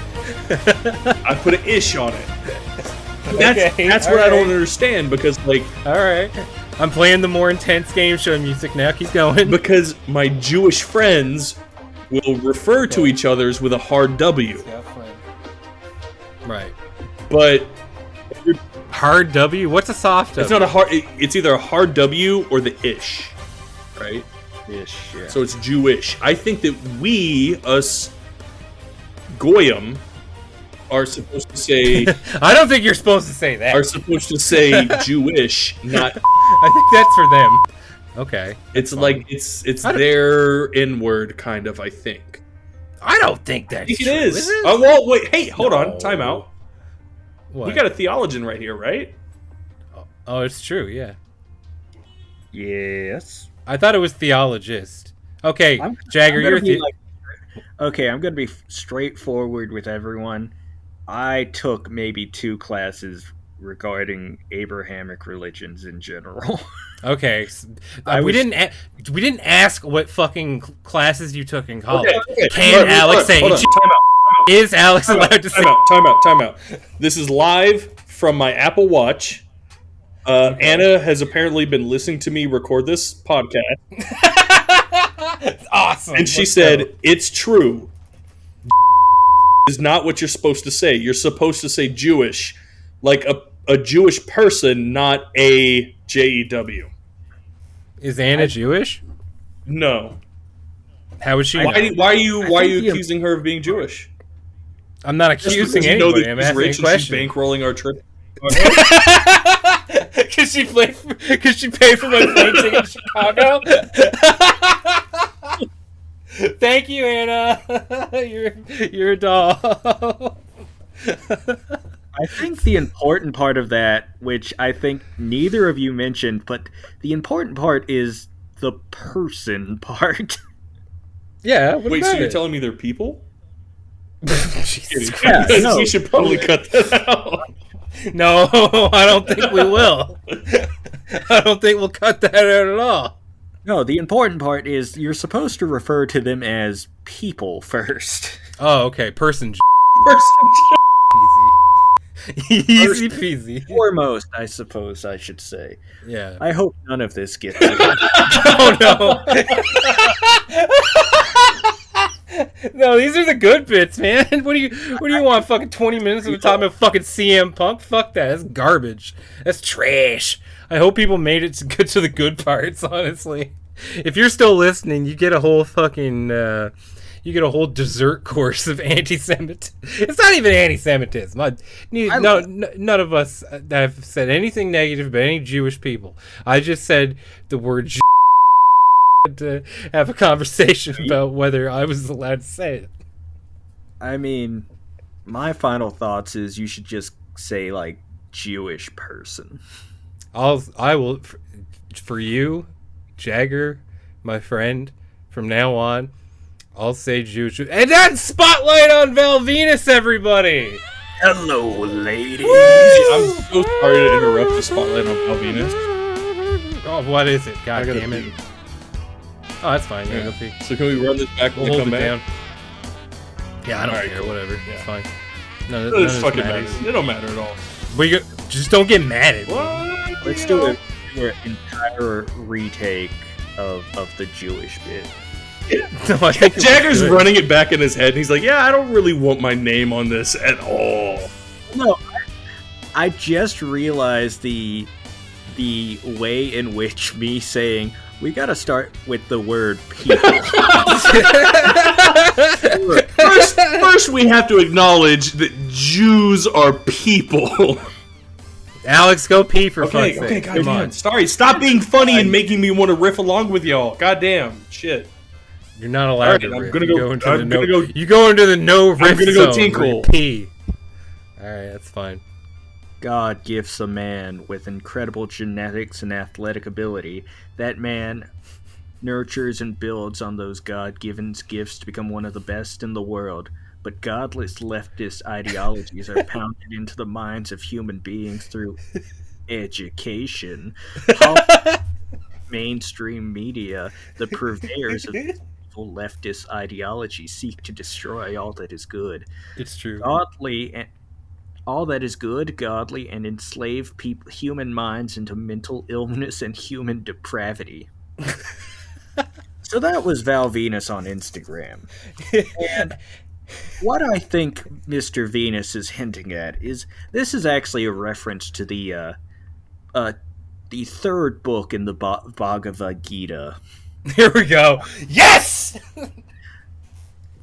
I put an ish on it. That's what I don't understand because like Alright. I'm playing the more intense game show music now. Keep going. because my Jewish friends will refer to each other's with a hard W. Right. But Hard W? What's a soft W? it's not a hard it's either a hard W or the ish. Right? Ish, yeah. So it's Jewish. I think that us Goyim are supposed to say I don't think you're supposed to say that. Jewish, not I think that's for them. Okay. it's like it's their N-word kind of, I think. I don't think that's I think it true, is. it? Oh well wait, hey, hold on, No. time out. What? We got a theologian right here, right? Oh, it's true, yeah. Yes. I thought it was theologist. Okay, Jagger, I'm you're gonna be okay, I'm going to be straightforward with everyone. I took maybe 2 classes regarding Abrahamic religions in general. okay. I We was- didn't ask what fucking classes you took in college. Okay. Can Alex say Hold on. it? Time out. Is Alex allowed to say? Time out. This is live from my Apple Watch. Anna has apparently been listening to me record this podcast, It's awesome. and she Let's said, go. it's true. Is not what you're supposed to say. You're supposed to say Jewish, like a Jewish person, not a Jew. Is Anna Jewish? No. How would she? Why are you think the- accusing her of being Jewish? I'm not Just accusing because you know anybody. that I'm she's asking a rich and she's question. bankrolling our trip. Cause she paid for my plane ticket to Chicago. Thank you, Anna. You're a doll. I think the important part of that, which I think neither of you mentioned, but the important part is the person part. Yeah. What Wait, about so you're it? telling me they're people? Jesus Yeah, Because no. we should probably cut that out. No, I don't think we will. I don't think we'll cut that out at all. No, the important part is you're supposed to refer to them as people first. Oh, okay. Person. Person. Easy. Easy peasy. Foremost, I suppose I should say. Yeah. I hope none of this gets. Oh no. No, these are the good bits, man. What do you want? Fucking 20 minutes of the time of fucking CM Punk? Fuck that. That's garbage. That's trash. I hope people made it to the good parts, honestly. If you're still listening, you get a whole fucking you get a whole dessert course of anti-Semitism. It's not even anti-Semitism. None of us have said anything negative about any Jewish people. I just said the word to have a conversation about whether I was allowed to say it. I mean, my final thoughts is you should just say, like, Jewish person. I will, for you, Jagger, my friend, from now on, I'll say Jewish. And that's Spotlight on Val Venus, everybody! Hello, ladies. I'm so sorry to interrupt the Spotlight on Val Venus. Oh, what is it? God damn it. Oh, that's fine. Yeah, go pee. So can we run this back when we Hold come it back? down. Yeah, I don't care. Cool. Whatever. Yeah. It's fine. None of It this fucking matters. matters. It don't matter at all. Just don't get mad at me. What? Let's do an entire retake of the Jewish bit. No, I think it was Jagger's good. running it back in his head, and he's like, "Yeah, I don't really want my name on this at all." No, I just realized the way in which me saying we gotta start with the word people. First, we have to acknowledge that Jews are people. Alex, go pee for fuck's sake. Okay, Come goddamn. on. Sorry, stop being funny and making me want to riff along with y'all. Goddamn, shit. You're not allowed Alright, to I'm riff. gonna You go- into I'm the gonna no. go- You go into the no riff gonna go zone tinkle. where you pee. All right, that's fine. God gifts a man with incredible genetics and athletic ability. That man nurtures and builds on those God-given gifts to become one of the best in the world. But godless leftist ideologies are pounded into the minds of human beings through education. Mainstream media, the purveyors of evil leftist ideology, seek to destroy all that is good. It's true. Godly and all that is good, godly, and enslave human minds into mental illness and human depravity. So that was Val Venus on Instagram. And what I think Mr. Venus is hinting at is this is actually a reference to the third book in the Bhagavad Gita. Here we go. Yes!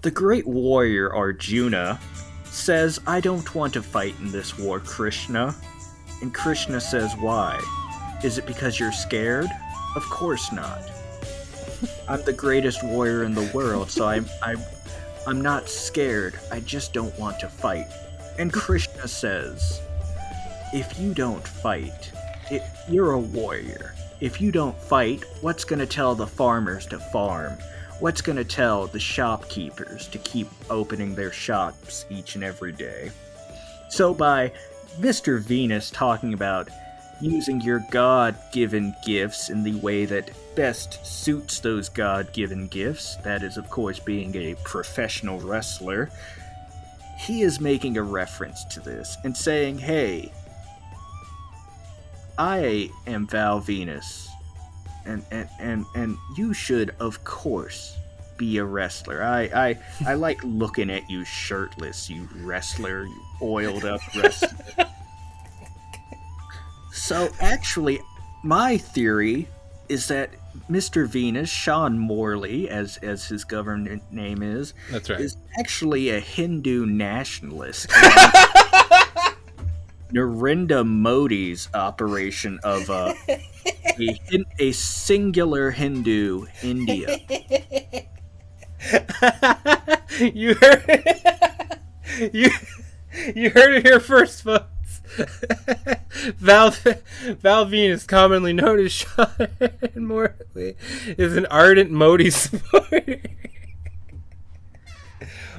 The great warrior Arjuna says, "I don't want to fight in this war, Krishna." And Krishna says, "Why? Is it because you're scared? Of course not. I'm the greatest warrior in the world, so I'm not scared. I just don't want to fight." And Krishna says, "If you don't fight, you're a warrior. If you don't fight, what's going to tell the farmers to farm? What's going to tell the shopkeepers to keep opening their shops each and every day?" So by Mr. Venus talking about using your God-given gifts in the way that best suits those God-given gifts, that is, of course, being a professional wrestler, he is making a reference to this and saying, hey, I am Val Venus, and you should, of course, be a wrestler. I like looking at you shirtless, you wrestler, you oiled up wrestler. So actually, my theory is that Mr. Venus, Sean Morley, as his government name is, That's right. is actually a Hindu nationalist. Narendra Modi's operation of a singular Hindu India. You heard it. You heard it here first, folks. Val Venus, commonly known as Sean Morley, is an ardent Modi supporter.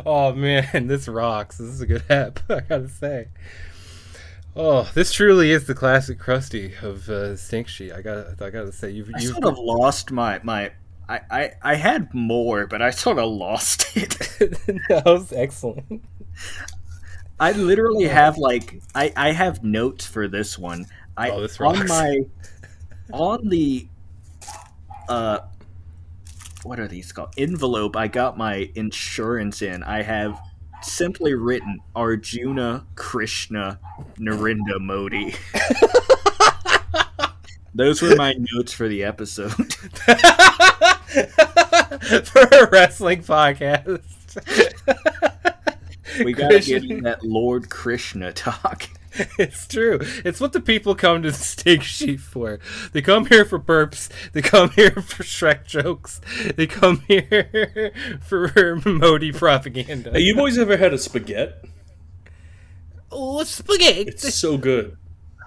Oh man, this rocks. This is a good app, I gotta say. Oh, this truly is the classic Krusty of Stink Sheet. I gotta say, I sort of lost I had more, but I sort of lost it. That was excellent. I literally have I have notes for this one. This rocks. On the what are these called? Envelope I got my insurance in. I have simply written Arjuna Krishna Narendra Modi. Those were my notes for the episode. For a wrestling podcast. We gotta get in that Lord Krishna talk. It's true. It's what the people come to the Stink Sheet for. They come here for burps. They come here for Shrek jokes. They come here for Modi propaganda. Hey, you boys ever had a spaghetti? Oh, spaghetti! It's so good.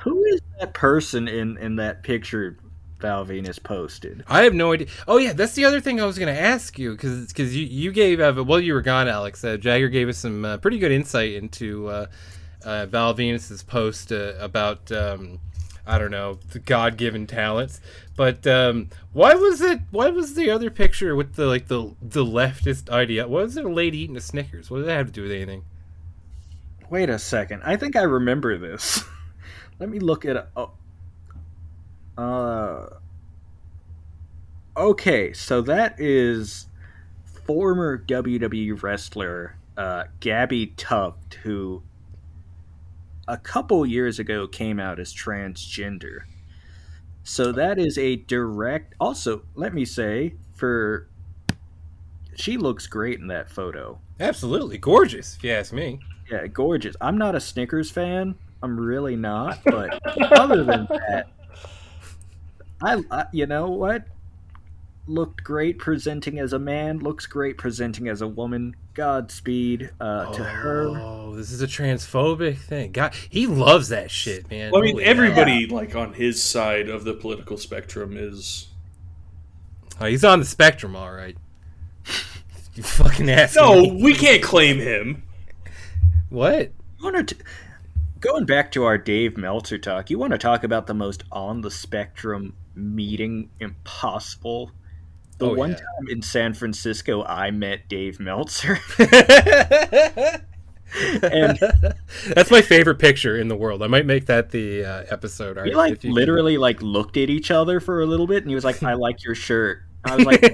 Who is that person in that picture Val Venus posted? I have no idea. Oh yeah, that's the other thing I was going to ask you because you gave while you were gone, Alex. Jagger gave us some pretty good insight into Val Venus's post about I don't know, the God-given talents. But why was the other picture with the leftist idea? Why was it a lady eating a Snickers? What did that have to do with anything? Wait a second. I think I remember this. Let me look at it. Okay, so that is former WWE wrestler Gabby Tuft, who a couple years ago came out as transgender. So that is a direct... Also, let me say, she looks great in that photo. Absolutely gorgeous, if you ask me. Yeah, gorgeous. I'm not a Snickers fan. I'm really not. But other than that, I you know what? Looked great presenting as a man. Looks great presenting as a woman. Godspeed to her. Oh, this is a transphobic thing. God, he loves that shit, man. Well, I mean, Holy everybody like on his side of the political spectrum is. Oh, he's on the spectrum, all right. You fucking ass. No, we can't claim him. What? Going back to our Dave Meltzer talk, you want to talk about the most on the spectrum meeting impossible? The one time in San Francisco, I met Dave Meltzer. And that's my favorite picture in the world. I might make that the episode art. We literally looked at each other for a little bit, and he was like, "I like your shirt." I was like,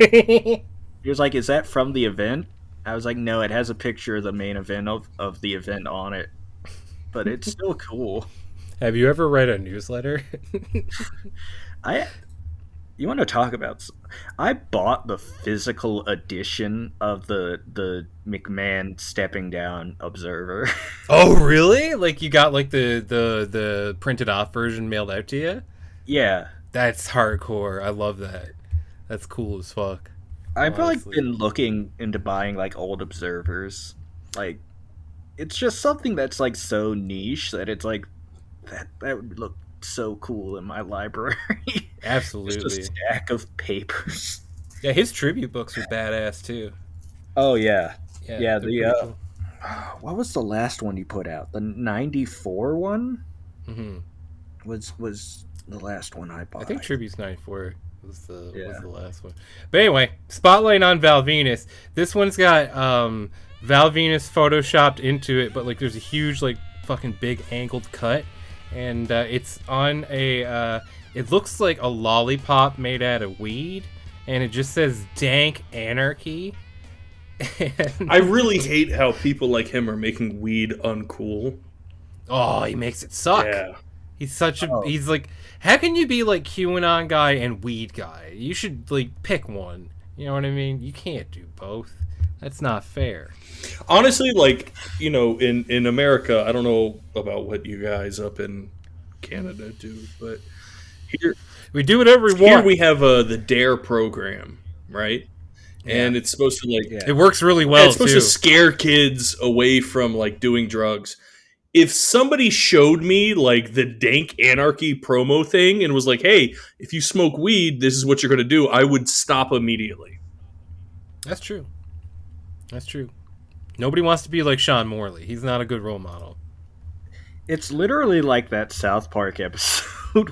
he was like, "Is that from the event?" I was like, "No, it has a picture of the main event of the event on it, but it's still cool." Have you ever read a newsletter? You want to talk about? I bought the physical edition of the McMahon stepping down Observer. Oh, really? Like you got the printed off version mailed out to you? Yeah, that's hardcore. I love that. That's cool as fuck. I've been looking into buying old Observers. It's just something that's so niche that it's that would look so cool in my library. Absolutely. Just a stack of papers. Yeah, his tribute books are badass too. Oh yeah. Yeah. Cool. What was the last one you put out? The 94 one? Mm-hmm. Was the last one I bought. I think Tribute's 94 was the last one. But anyway, spotlight on Val Venus. This one's got Val Venus photoshopped into it, but there's a huge fucking big angled cut. And it's on it looks like a lollipop made out of weed, and it just says "Dank Anarchy." I really hate how people like him are making weed uncool. Oh, he makes it suck. Yeah. He's such a he's how can you be QAnon guy and weed guy? You should pick one. You know what I mean? You can't do both. That's not fair. Honestly, in America, I don't know about what you guys up in Canada do, but here we do whatever we want. Here we have the DARE program, right? Yeah. And it's supposed to it works really well. It's supposed to scare kids away from doing drugs. If somebody showed me the Dank Anarchy promo thing and was like, "Hey, if you smoke weed, this is what you're going to do," I would stop immediately. That's true. That's true. Nobody wants to be like Sean Morley. He's not a good role model. It's literally like that South Park episode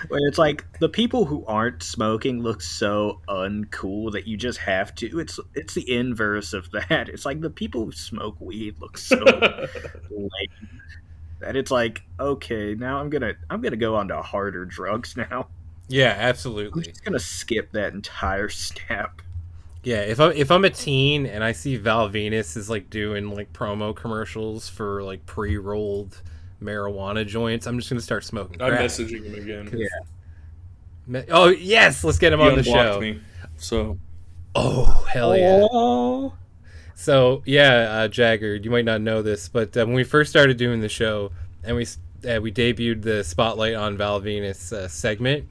where it's like the people who aren't smoking look so uncool that you just have to. It's the inverse of that. It's like the people who smoke weed look so lame that it's like, okay, now I'm gonna go on to harder drugs now. Yeah, I'm absolutely. just gonna skip that entire step. Yeah, if I'm a teen and I see Val Venus is like doing like promo commercials for like pre-rolled marijuana joints, I'm just gonna start smoking I'm crack. messaging him again. Yeah. Oh yes, let's get him He on the unblocked show. me. So Oh hell yeah! Oh, So yeah, Jagger, you might not know this, but when we first started doing the show and we debuted the Spotlight on Val Venus segment,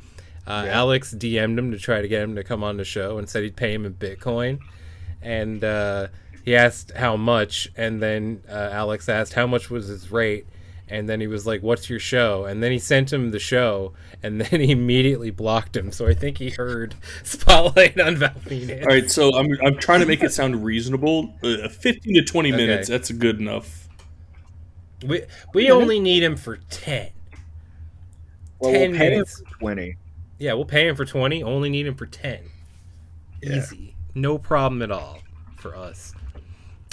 Alex DM'd him to try to get him to come on the show and said he'd pay him in Bitcoin, and he asked how much, and then Alex asked how much was his rate, and then he was like, "What's your show?" And then he sent him the show, and then he immediately blocked him. So I think he heard Spotlight on Val Venus. all right, so I'm trying to make it sound reasonable. 15 to 20 minutes, that's good enough. We only need him for 10. well, 10 we'll pay him minutes. for 20. Yeah, we'll pay him for 20. Only need him for 10. Yeah. Easy. No problem at all for us.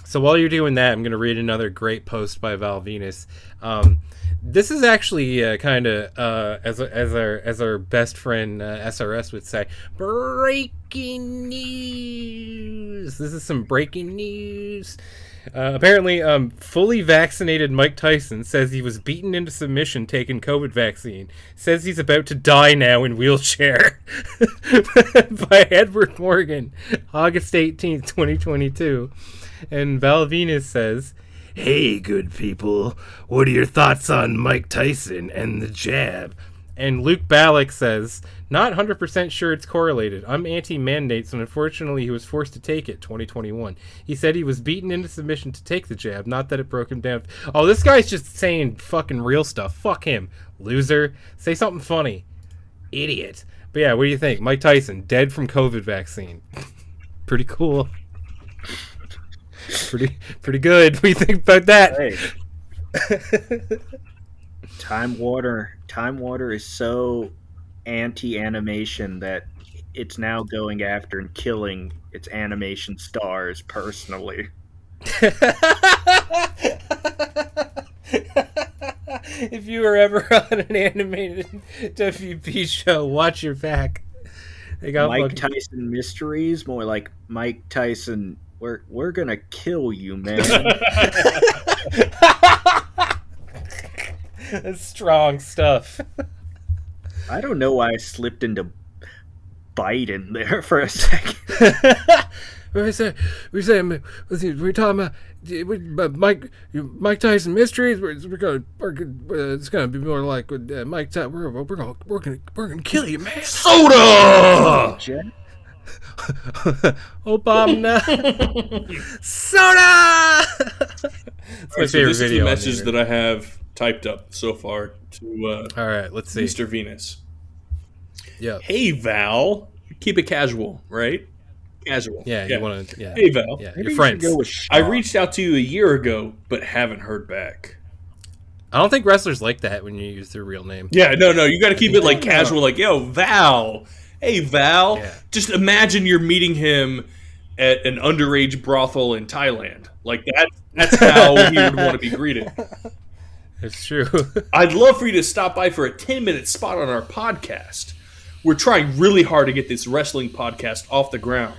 So while you're doing that, I'm going to read another great post by Val Venus. This is actually kind of, as our best friend SRS would say, breaking news. This is some breaking news. Apparently, fully vaccinated Mike Tyson says he was beaten into submission taking COVID vaccine. Says he's about to die now in wheelchair. By Edward Morgan, August 18th, 2022. And Val Venus says, "Hey, good people, what are your thoughts on Mike Tyson and the jab?" And Luke Ballack says, "Not 100% sure it's correlated. I'm anti-mandates, and unfortunately he was forced to take it, 2021. He said he was beaten into submission to take the jab, not that it broke him down." Oh, this guy's just saying fucking real stuff. Fuck him. Loser. Say something funny. Idiot. But yeah, what do you think? Mike Tyson, dead from COVID vaccine. Pretty cool. Pretty good. What do you think about that? Hey. Time Warner is so anti-animation that it's now going after and killing its animation stars personally. If you were ever on an animated WB show, watch your back. They got Mike Tyson Mysteries, more like Mike Tyson. We're gonna kill you, man. That's strong stuff. I don't know why I slipped into Biden there for a second. We're talking about Mike Tyson Mysteries. It's gonna be more like with Mike Tyson. We're gonna kill you, man. Soda! Jen? Obama soda. It's my favorite This is video. the message that I have typed up so far to All right, let's see. Mr. Venus. Yeah, Hey, Val. Keep it casual, right? Casual. yeah. You want to? Yeah. Hey, Val. Yeah, Maybe your you should friends. go with I Sean. reached out to you a year ago, but haven't heard back. I don't think wrestlers like that when you use their real name. Yeah, no. You got to keep it like casual, like, yo, Val. Hey, Val. Yeah. Just imagine you're meeting him at an underage brothel in Thailand. Like, that's how he would want to be greeted. It's true. I'd love for you to stop by for a 10-minute spot on our podcast. We're trying really hard to get this wrestling podcast off the ground.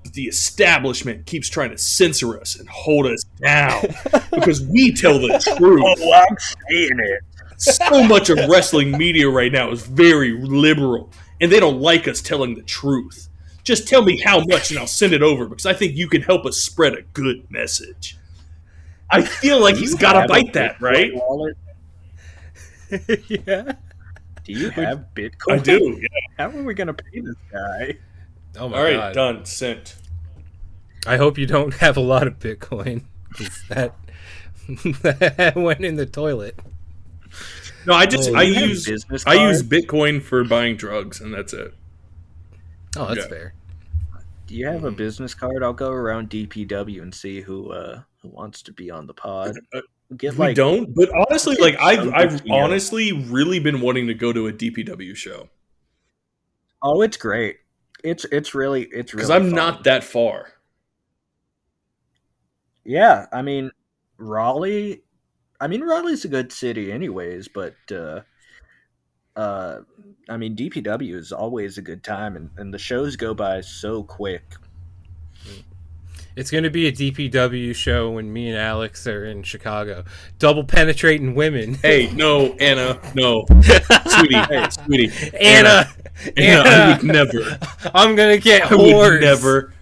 But the establishment keeps trying to censor us and hold us down because we tell the truth. Oh, I'm saying it. So much of wrestling media right now is very liberal, and they don't like us telling the truth. Just tell me how much, and I'll send it over because I think you can help us spread a good message. I feel like he's got to Have a bite that, Bitcoin right? wallet? Yeah. Do you have Bitcoin? I do. Yeah. How are we gonna pay this guy? Oh my All right, god. done. Sent. I hope you don't have a lot of Bitcoin. 'Cause that went in the toilet. No, I just Oh, I you have use business I use cards? Bitcoin for buying drugs, and that's it. Oh, that's Yeah. fair. Do you have a business card? I'll go around DPW and see who wants to be on the pod. Get We like don't, but honestly, like I've Yeah. honestly really been wanting to go to a DPW show oh, it's great. It's really because I'm fun. not that far. Yeah, Raleigh. Raleigh's a good city, anyways. But DPW is always a good time, and the shows go by so quick. It's going to be a DPW show when me and Alex are in Chicago. Double penetrating women. Hey, no, Anna, no, sweetie, hey, sweetie, Anna, I would never. I'm going to get I whores. would never,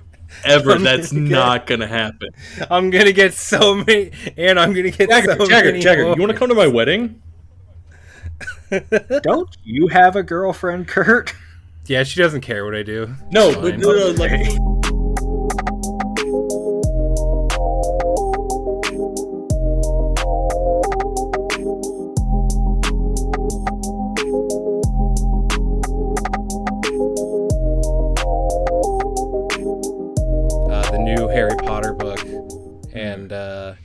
ever. I'm That's gonna not gonna happen. I'm going to get so many. And I'm going to get Jagger, so Jagger, many Jagger, whores. you want to come to my wedding? Don't you have a girlfriend, Kurt? Yeah, she doesn't care what I do. No, It's but fine. no, like. The new Harry Potter book, and I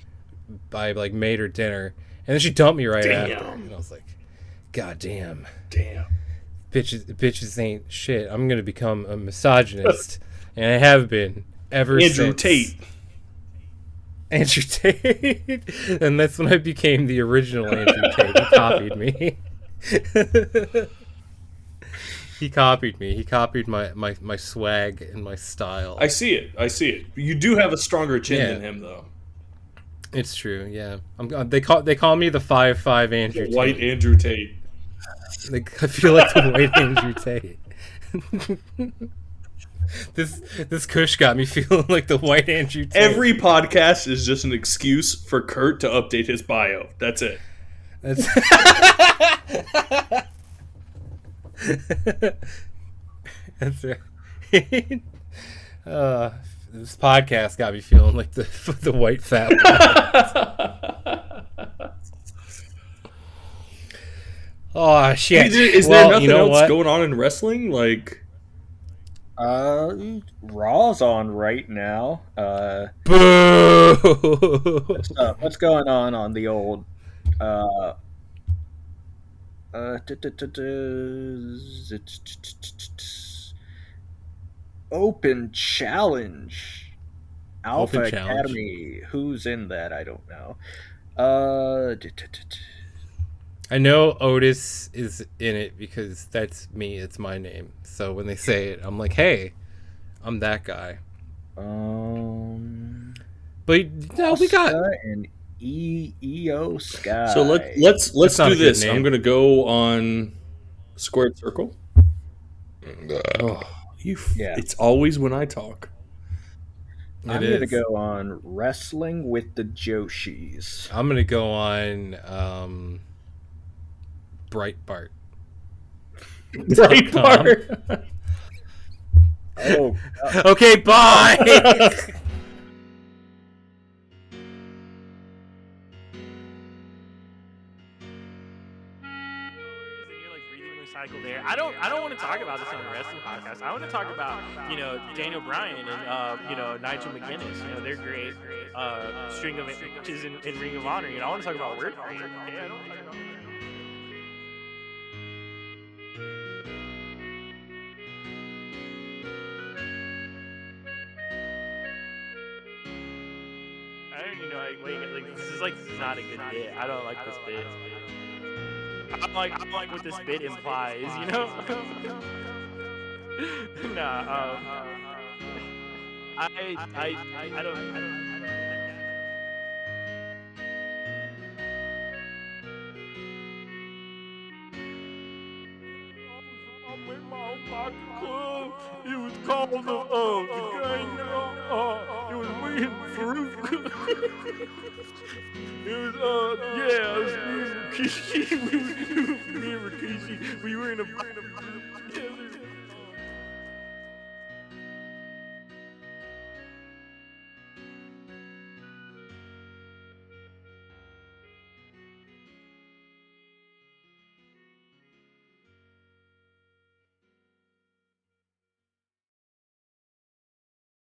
like made her dinner, and then she dumped me right Damn. after, and I was like, "God damn, Damn. bitches ain't shit. I'm gonna become a misogynist, and I have been ever Andrew since." Tate. Andrew Tate, and that's when I became the original Andrew Tate. He copied me. He copied me. He copied my swag and my style. I see it. I see it. You do have a stronger chin Yeah. than him, though. It's true. Yeah, they call me the 5'5" Andrew White Tate. Andrew Tate. Like, I feel like the white Andrew Tate. This Kush got me feeling like the white Andrew Tate. Every podcast is just an excuse for Kurt to update his bio. That's it. That's That's right. This podcast got me feeling like the white fat one. Oh shit! Is Well, there nothing you know else what? going on in wrestling? Like, Raw's on right now. Boo! What's going on the old Open Challenge Alpha Open Challenge. Academy. Who's in that? I don't know. I know Otis is in it because that's me. It's my name. So when they say it, I'm like, hey, I'm that guy. But no, we got. Asuka and EO Sky. so let's That's not do a good this. name. I'm gonna go on Squared Circle. Oh, Yeah. It's always when I talk. I'm It gonna is. go on Wrestling with the Joshis. I'm gonna go on Breitbart. Breitbart. Oh, Okay, bye. You're like breathing recycle there. I don't want to talk about this on a wrestling podcast. I want to talk about, Daniel Bryan and Nigel McGuinness. They're great string of matches in Ring of Honor. I want to talk about work. I don't talk about this is not a good bit. I don't like this bit. I don't like what this bit implies, Nah, I don't. I'm in my own pocket club. It was called the gang. It was me and Farouk. It was it was me and Rikishi. Me and Rikishi. We were in a